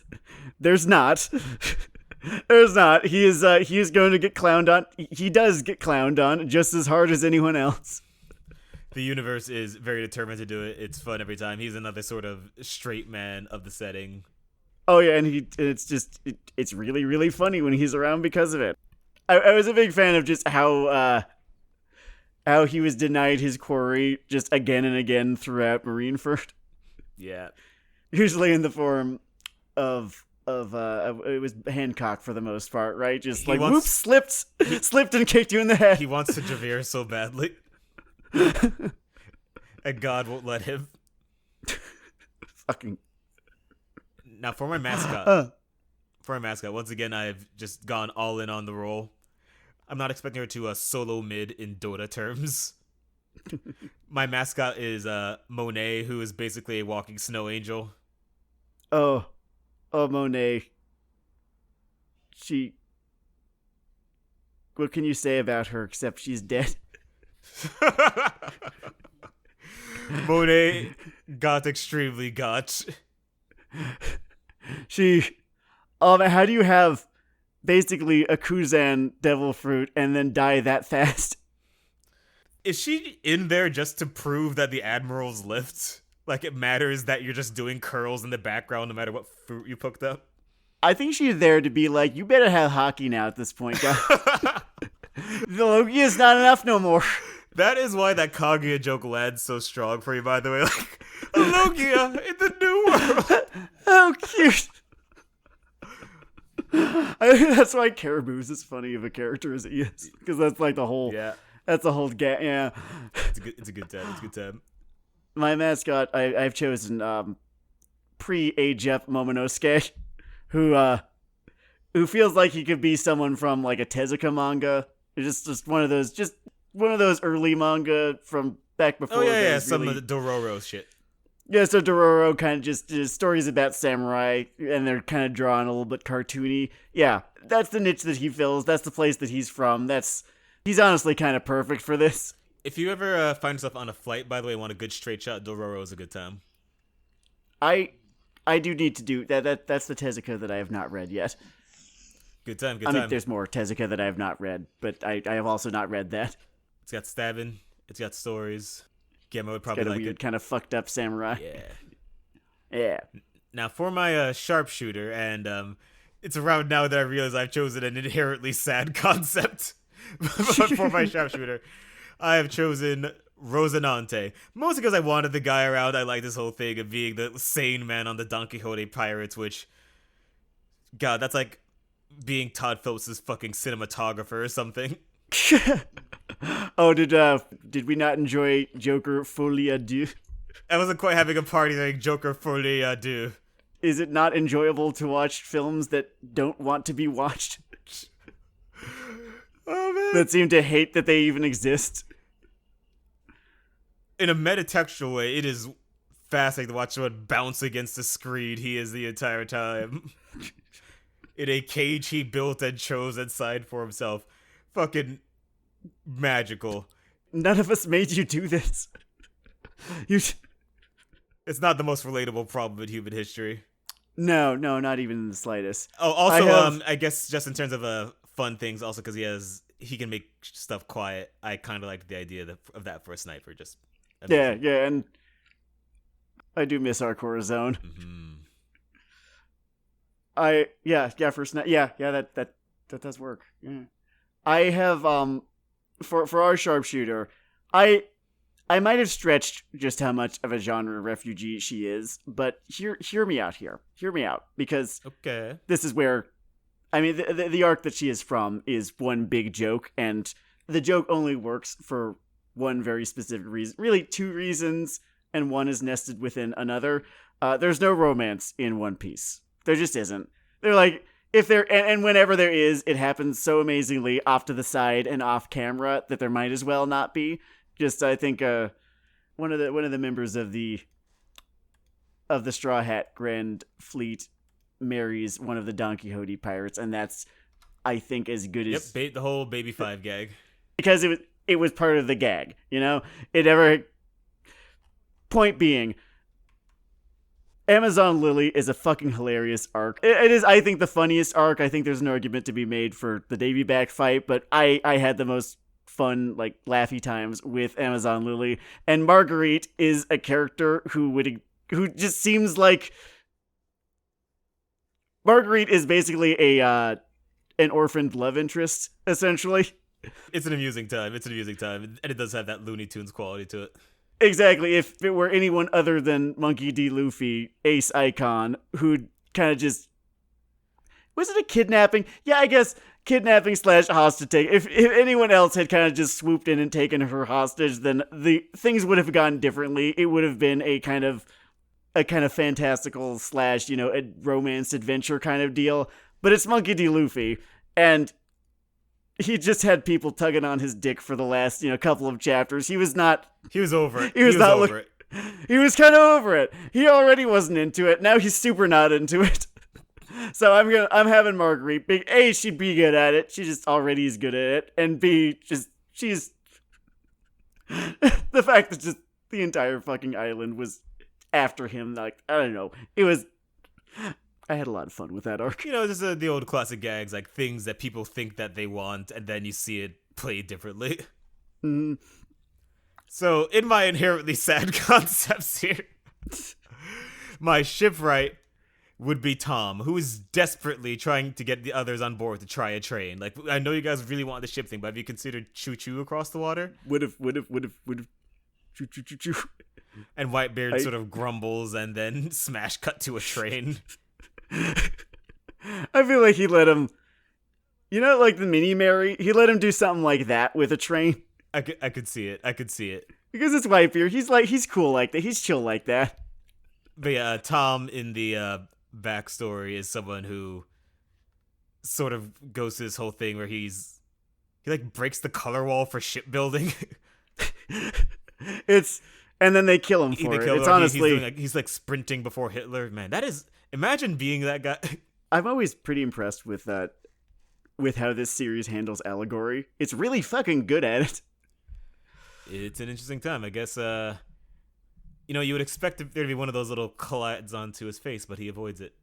not. There's not. He is going to get clowned on. He does get clowned on just as hard as anyone else. The universe is very determined to do it. It's fun every time. He's another sort of straight man of the setting. Oh yeah, and it's really, really funny when he's around because of it. I was a big fan of just how he was denied his quarry just again and again throughout Marineford. Yeah. Usually in the form of it was Hancock for the most part, right? Just like, whoops, slipped and kicked you in the head. He wants to Javere so badly. And God won't let him. Fucking. Now for my mascot. Once again, I've just gone all in on the role. I'm not expecting her to solo mid in Dota terms. My mascot is Monet, who is basically a walking snow angel. Oh, Monet. What can you say about her except she's dead? Monet got extremely got. How do you have basically a Kuzan devil fruit and then die that fast? Is she in there just to prove that the admirals lift? Like it matters that you're just doing curls in the background no matter what fruit you picked up? I think she's there to be like, you better have hockey now at this point, guys. The Loki is not enough no more. That is why that Kaguya joke lands so strong for you, by the way. Like, Logia in the new world. How cute. I think that's why Caribou's as funny of a character as he is. Because that's like the whole... Yeah. That's the whole... yeah. It's a good time. My mascot, I've chosen pre-Ajep Momonosuke, who feels like he could be someone from like a Tezuka manga. Just one of those early manga from back before. Oh yeah, some of the Dororo shit. Yeah, so Dororo kind of just stories about samurai, and they're kind of drawn a little bit cartoony. Yeah, that's the niche that he fills. That's the place that he's from. He's honestly kind of perfect for this. If you ever find yourself on a flight, by the way, want a good straight shot, Dororo is a good time. I do need to do that. That's the Tezuka that I have not read yet. Good time. I mean, there's more Tezuka that I have not read, but I have also not read that. It's got stabbing. It's got stories. Gemma would probably like it. Got a weird kind of fucked up samurai. Yeah. Now for my sharpshooter, and it's around now that I realize I've chosen an inherently sad concept. But for my sharpshooter, I have chosen Rosinante. Mostly because I wanted the guy around. I like this whole thing of being the sane man on the Don Quixote pirates, which, God, that's like being Todd Phillips' fucking cinematographer or something. Oh, did we not enjoy Joker Folie à Deux? I wasn't quite having a party like Joker Folie à Deux. Is it not enjoyable to watch films that don't want to be watched? Oh man. That seem to hate that they even exist. In a metatextual way, it is fascinating to watch someone bounce against the screen he is the entire time. In a cage he built and chose and signed for himself. Fucking magical. None of us made you do this. It's not the most relatable problem in human history. No, not even in the slightest. Oh, also, I guess just in terms of fun things, also because he can make stuff quiet. I kind of like the idea of that for a sniper. Just amazing. Yeah, and I do miss our Corazon. Mm-hmm. For sniper. Yeah, that does work. Yeah. I have for our sharpshooter, I might have stretched just how much of a genre refugee she is, but hear me out here. Hear me out, because okay, this is where, I mean, the arc that she is from is one big joke, and the joke only works for one very specific reason. Really, two reasons, and one is nested within another. There's no romance in One Piece. There just isn't. They're like, if there and whenever there is, it happens so amazingly off to the side and off camera that there might as well not be. Just I think one of the members of the Straw Hat Grand Fleet marries one of the Don Quixote pirates, and that's, I think, as good as the whole Baby 5 gag, because it was part of the gag, you know. Point being, Amazon Lily is a fucking hilarious arc. It is, I think, the funniest arc. I think there's an argument to be made for the Davy back fight, but I had the most fun, like, laughy times with Amazon Lily. And Marguerite is a character who just seems like Marguerite is basically an orphaned love interest, essentially. It's an amusing time. And it does have that Looney Tunes quality to it. Exactly. If it were anyone other than Monkey D. Luffy, Ace Icon, who'd kind of just... Was it a kidnapping? Yeah, I guess kidnapping / hostage take. If anyone else had kind of just swooped in and taken her hostage, then the things would have gone differently. It would have been a kind of fantastical / a romance adventure kind of deal. But it's Monkey D. Luffy, and he just had people tugging on his dick for the last, couple of chapters. He was over it. He was over it. He was kind of over it. He already wasn't into it. Now he's super not into it. So I'm having Marguerite. A, she'd be good at it. She just already is good at it. And B, she's the fact that just the entire fucking island was after him. Like, I don't know. I had a lot of fun with that arc. Just the old classic gags, like things that people think that they want, and then you see it played differently. Mm-hmm. So, in my inherently sad concepts here, my shipwright would be Tom, who is desperately trying to get the others on board to try a train. Like, I know you guys really want the ship thing, but have you considered choo-choo across the water? Would've. Choo-choo-choo-choo. And Whitebeard sort of grumbles and then smash cut to a train. I feel like he let him, like the mini Mary, he let him do something like that with a train. I could see it. Because it's Whitebeard. He's cool like that. He's chill like that. But yeah, Tom in the backstory is someone who sort of goes to this whole thing where he like breaks the color wall for shipbuilding. And then they kill him for it. It's honestly... He's like sprinting before Hitler. Man, that is... Imagine being that guy. I'm always pretty impressed with how this series handles allegory. It's really fucking good at it. It's an interesting time. I guess, you would expect there to be one of those little collides onto his face, but he avoids it.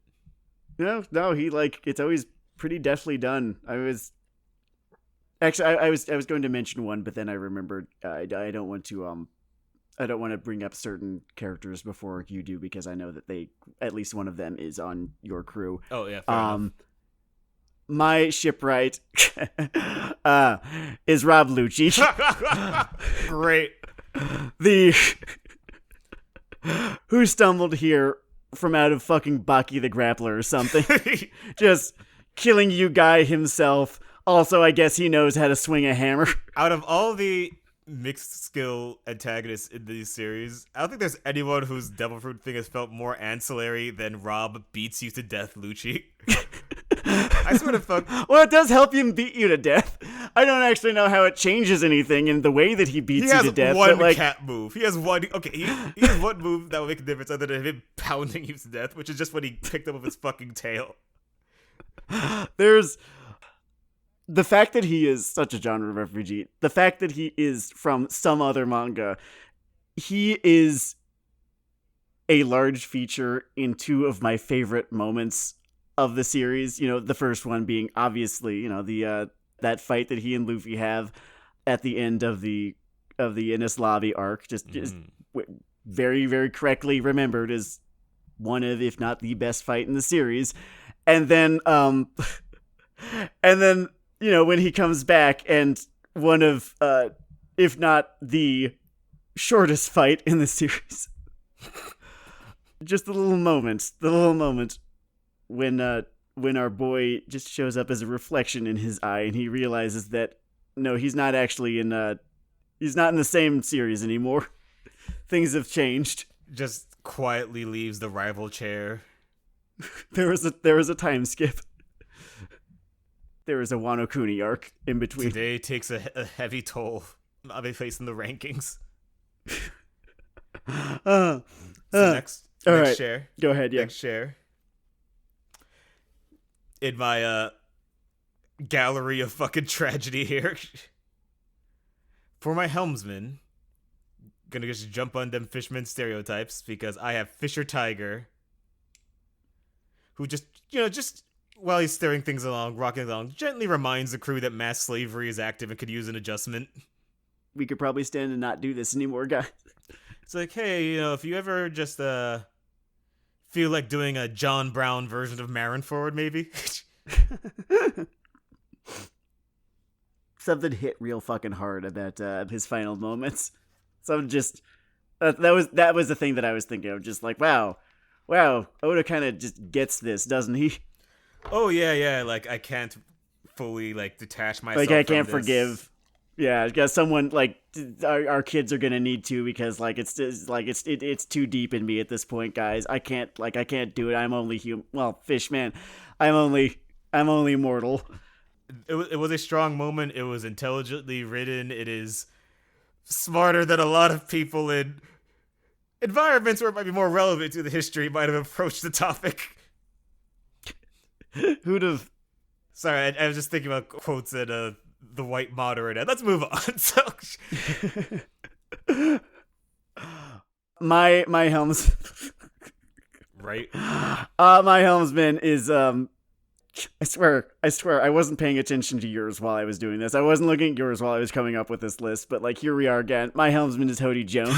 No, it's always pretty deftly done. I was going to mention one, but then I remembered I don't want to bring up certain characters before you do, because I know that at least one of them is on your crew. Oh yeah. Fair enough. My shipwright is Rob Lucci. Great. Who stumbled here from out of fucking Baki the Grappler or something. Just killing you guy himself. Also, I guess he knows how to swing a hammer. Out of all the mixed skill antagonists in these series, I don't think there's anyone whose devil fruit thing has felt more ancillary than Rob beats you to death Lucci. I sort of felt... Well, it does help him beat you to death. I don't actually know how it changes anything in the way that he beats you to death. He has one cat move. He has one... Okay, he has one move that will make a difference other than him pounding you to death, which is just when he picked up with his fucking tail. There's... The fact that he is such a genre refugee, the fact that he is from some other manga, he is a large feature in two of my favorite moments of the series. The first one being obviously, the that fight that he and Luffy have at the end of the Enies Lobby arc, just very, very correctly remembered as one of, if not the best fight in the series. And then, when he comes back and one of, if not the shortest fight in the series. Just the little moment when our boy just shows up as a reflection in his eye and he realizes that, no, he's not actually he's not in the same series anymore. Things have changed. Just quietly leaves the rival chair. There was a time skip. There was a Wano Kuni arc in between. Today takes a heavy toll. I'll be facing the rankings. Next right. share. Go ahead, yeah. Next share. In my gallery of fucking tragedy here. For my helmsman, gonna just jump on them fisherman stereotypes because I have Fisher Tiger, who just while he's steering things along, rocking along, gently reminds the crew that mass slavery is active and could use an adjustment. We could probably stand and not do this anymore, guys. It's like, hey, if you ever just feel like doing a John Brown version of Marineford, maybe. Something hit real fucking hard about his final moments. Something just that was the thing that I was thinking of. Just like, wow, Oda kind of just gets this, doesn't he? Oh yeah. Like I can't fully detach myself. Like I can't from forgive. Yeah, because someone our kids are gonna need to because it's too deep in me at this point, guys. I can't do it. I'm only human. Well, fish man, I'm only mortal. It was a strong moment. It was intelligently written. It is smarter than a lot of people in environments where it might be more relevant to the history might have approached the topic. Who'd have? Sorry, I was just thinking about quotes that the white moderator. Let's move on. So, my helms, right? My helmsman is I swear, I wasn't paying attention to yours while I was doing this. I wasn't looking at yours while I was coming up with this list, but here we are again. My helmsman is Hody Jones.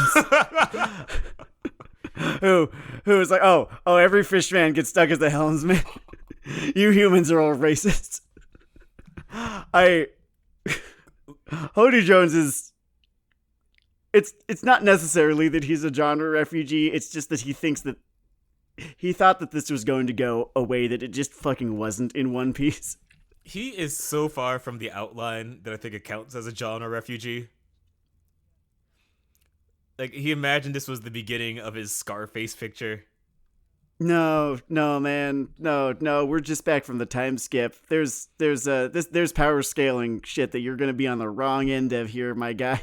who is like, oh, every fish man gets stuck as the helmsman. You humans are all racist. Hody Jones is... It's not necessarily that he's a genre refugee, it's just that he thought that this was going to go a way that it just fucking wasn't in One Piece. He is so far from the outline that I think it counts as a genre refugee. He imagined this was the beginning of his Scarface picture. No, man. No, we're just back from the time skip. There's power scaling shit that you're going to be on the wrong end of here, my guy.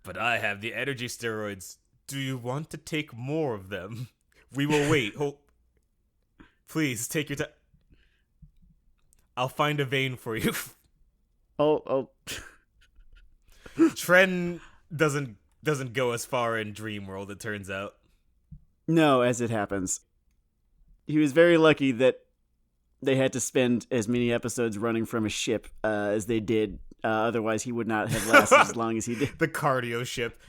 But I have the energy steroids. Do you want to take more of them? We will wait. Please, take your time. I'll find a vein for you. Oh. Tren doesn't go as far in Dream World, it turns out. No, as it happens. He was very lucky that they had to spend as many episodes running from a ship as they did. Otherwise, he would not have lasted as long as he did. The cardio ship.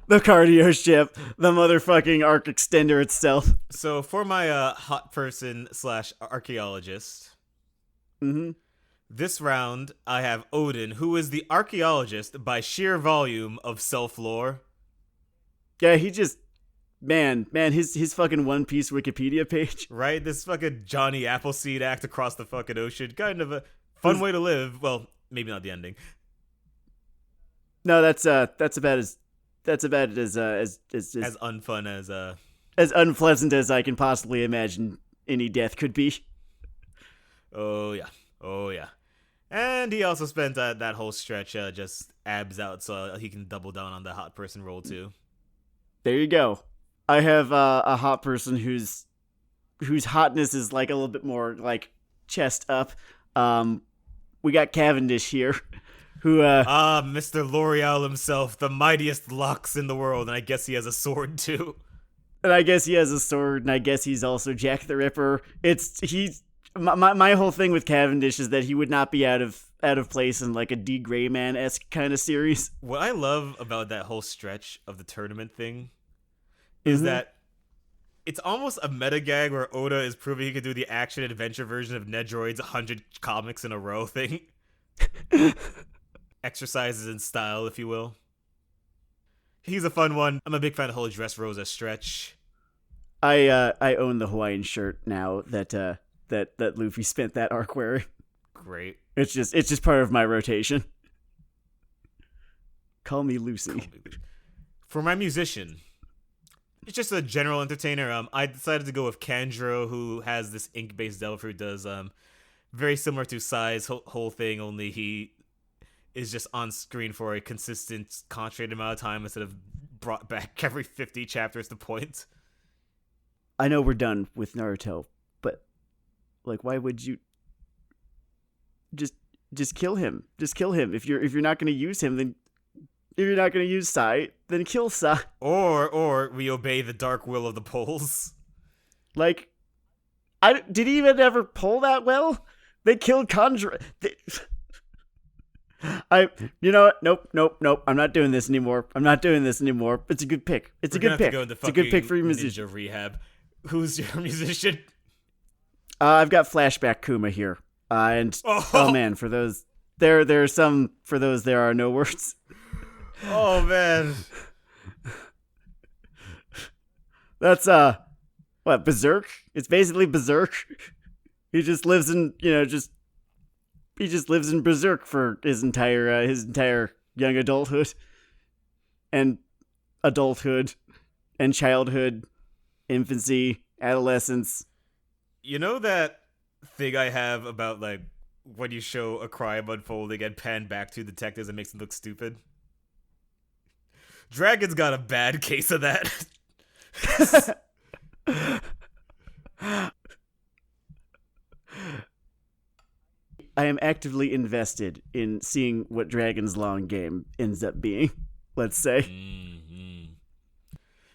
The cardio ship. The motherfucking arc extender itself. So for my hot person / archaeologist, this round I have Odin, who is the archaeologist by sheer volume of self-lore. Yeah, he just... Man, his fucking One Piece Wikipedia page. Right? This fucking Johnny Appleseed act across the fucking ocean. Kind of a fun way to live. Well, maybe not the ending. No, that's about as unfun as unpleasant as I can possibly imagine any death could be. Oh yeah. And he also spent that whole stretch just abs out so he can double down on the hot person role too. There you go. I have a hot person whose hotness is a little bit more chest up. We got Cavendish here, who Mr. L'Oreal himself, the mightiest locks in the world, and I guess he has a sword too. And I guess he has a sword, and I guess he's also Jack the Ripper. My whole thing with Cavendish is that he would not be out of place in a D. Grayman-esque kind of series. What I love about that whole stretch of the tournament thing is that it's almost a meta gag where Oda is proving he can do the action adventure version of Nedroid's 100 comics in a row thing. Exercises in style, if you will. He's a fun one. I'm a big fan of the whole Dressrosa stretch. I own the Hawaiian shirt now that Luffy spent that arc wearing. Great. It's just part of my rotation. Call me Lucy. For my musician, It's just a general entertainer. I decided to go with Kanjuro, who has this ink-based Delver who does very similar to Sai's whole thing, only he is just on screen for a consistent, concentrated amount of time instead of brought back every 50 chapters to point. I know we're done with Naruto, but like, why would you just kill him? Just kill him. If you're not going to use him, then if you're not going to use Sai, then kill Sai. Or we obey the dark will of the polls. Like, did he even ever pull that well? They killed Conjure. You know what? Nope. I'm not doing this anymore. It's a good pick. It's a good pick. It's a good pick for your musician. Ninja Rehab. Who's your musician? I've got Flashback Kuma here. Oh man, for those, there are some, for those there are no words. Oh man. That's what, Berserk? It's basically Berserk. He just lives in, he just lives in Berserk for his entire young adulthood and childhood, infancy, adolescence. You know that thing I have about, like, when you show a crime unfolding and pan back to detectives and makes them look stupid? Dragon's got a bad case of that. I am actively invested in seeing what Dragon's Long game ends up being, let's say. Mm-hmm.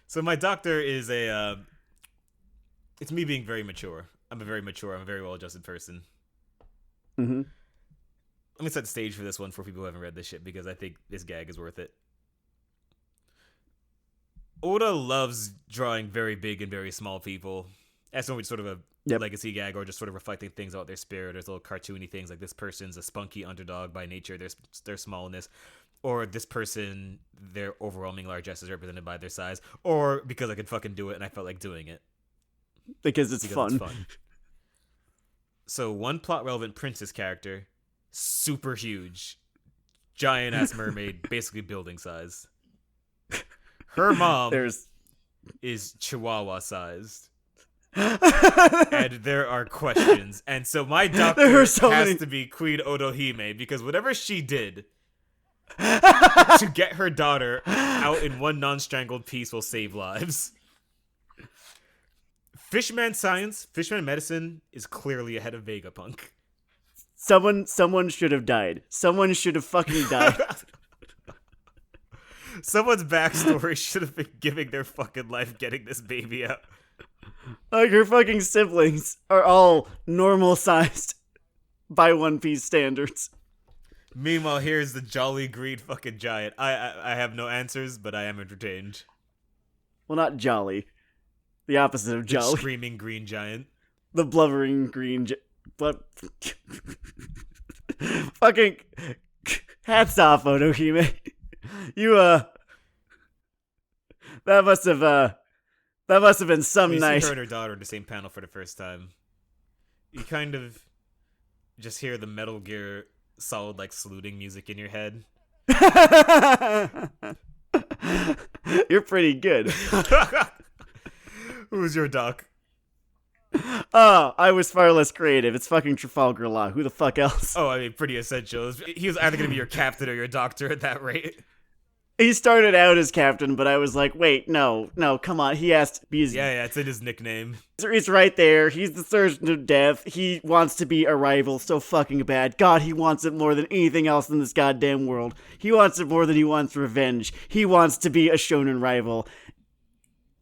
So my doctor is it's me being very mature. I'm a very well-adjusted person. Mm-hmm. Let me set the stage for this one for people who haven't read this shit, because I think this gag is worth it. Oda loves drawing very big and very small people. That's normally sort of a legacy gag, or just sort of reflecting things about their spirit. There's little cartoony things like, this person's a spunky underdog by nature, their smallness, or this person, their overwhelming largesse is represented by their size, or because I could fucking do it and I felt like doing it. Because it's fun. So one plot relevant princess character, super huge, giant ass mermaid, basically building size. Her mom is Chihuahua sized. And there are questions. And so my doctor has to be Queen Otohime, because whatever she did to get her daughter out in one non-strangled piece will save lives. Fishman science, Fishman medicine is clearly ahead of Vegapunk. Someone should have died. Someone should have fucking died. Someone's backstory should have been giving their fucking life getting this baby out. Like, her fucking siblings are all normal sized by One Piece standards. Meanwhile, here's the jolly green fucking giant. I have no answers, but I am entertained. Well, not jolly. The opposite of jolly. The screaming green giant. The blubbering green fucking hats off, Otohime. You, that must have been some night. You see her and her daughter in the same panel for the first time. You kind of just hear the Metal Gear Solid, like, saluting music in your head. You're pretty good. Who's your doc? Oh, I was far less creative. It's fucking Trafalgar Law. Who the fuck else? Oh, I mean, pretty essential. He was either going to be your captain or your doctor at that rate. He started out as captain, but I was like, wait, no, come on. He has to be his... Yeah, it's in his nickname. It's right there. He's the surgeon of death. He wants to be a rival so fucking bad. God, he wants it more than anything else in this goddamn world. He wants it more than he wants revenge. He wants to be a shonen rival.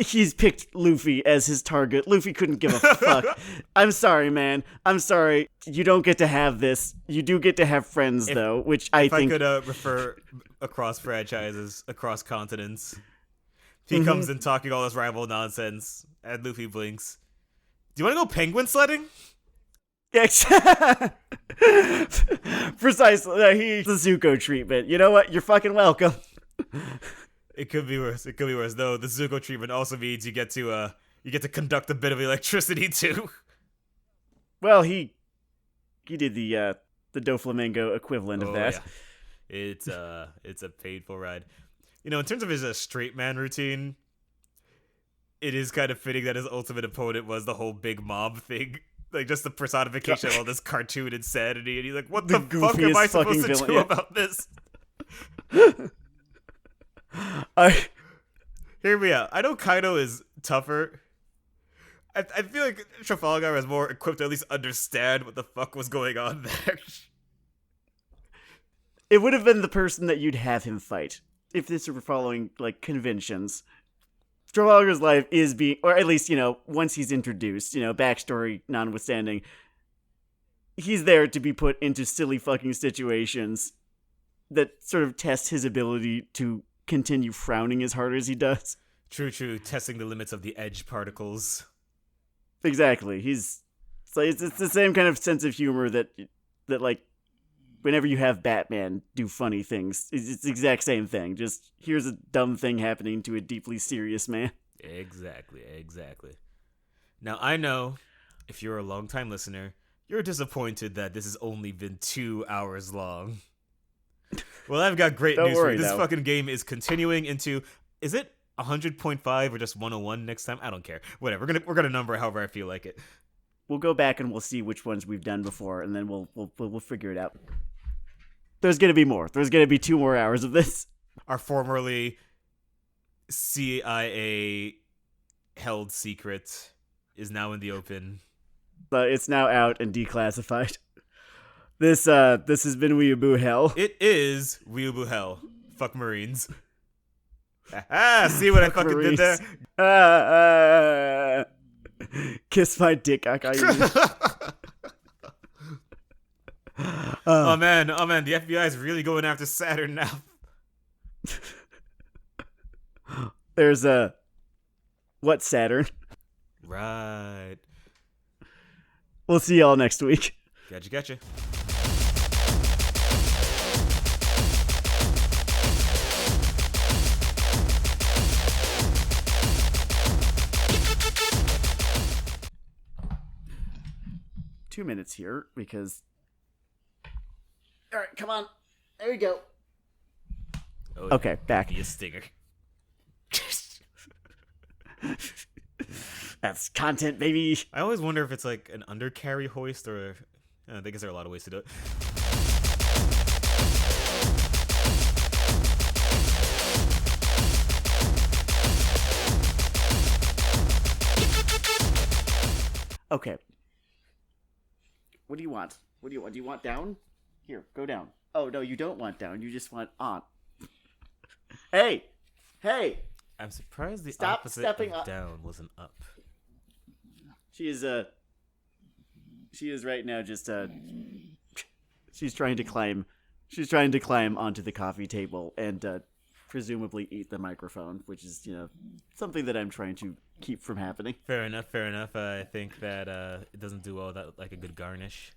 He's picked Luffy as his target. Luffy couldn't give a fuck. I'm sorry, man. I'm sorry. You don't get to have this. You do get to have friends, though, which I think... If I could refer across franchises, across continents, he comes in talking all this rival nonsense, and Luffy blinks. Do you want to go penguin sledding? Yeah, precisely. He's the Zuko treatment. You know what? You're fucking welcome. It could be worse. Though the Zuko treatment also means you get to conduct a bit of electricity too. Well, he did the Doflamingo equivalent of that. Yeah. It's a painful ride. You know, in terms of his straight man routine, it is kind of fitting that his ultimate opponent was the whole big mob thing. Like, just the personification of all this cartoon insanity. And he's like, what the fuck am I supposed to do about this? Hear me out. I know Kaido is tougher. I feel like Trafalgar is more equipped to at least understand what the fuck was going on there. It would have been the person that you'd have him fight if this were following, like, conventions. Trafalgar's life is being, or at least, once he's introduced, backstory notwithstanding, he's there to be put into silly fucking situations that sort of test his ability to continue frowning as hard as he does. True. Testing the limits of the edge particles. Exactly. It's the same kind of sense of humor that like, whenever you have Batman do funny things, it's the exact same thing. Just, here's a dumb thing happening to a deeply serious man. Exactly. Now, I know, if you're a long-time listener, you're disappointed that this has only been 2 hours long. Well, I've got great news for you. This fucking game is continuing into... Is it 100.5 or just 101 next time? I don't care. Whatever. We're gonna number it however I feel like it. We'll go back and we'll see which ones we've done before, and then we'll figure it out. There's gonna be more. There's gonna be 2 more hours of this. Our formerly CIA held secret is now in the open. It's now out and declassified. This has been Weeaboo Hell. It is Weeaboo Hell. Fuck Marines. See what I fucking Marines. did there? Kiss my dick, Akainu. Oh man, the FBI is really going after Saturn now. There's what Saturn? Right. We'll see y'all next week. Gotcha. 2 minutes here because... Alright, come on. There we go. Oh, okay, back. Be a stinger. That's content, baby. I always wonder if it's like an undercarry hoist or... I guess there are a lot of ways to do it. Okay. What do you want? Do you want down? Here, go down. Oh, no, you don't want down. You just want on. Hey! I'm surprised the Stop opposite stepping of up. down wasn't up. She is right now just she's trying to climb onto the coffee table and presumably eat the microphone, which is, something that I'm trying to keep from happening. Fair enough. I think that it doesn't do well without like a good garnish.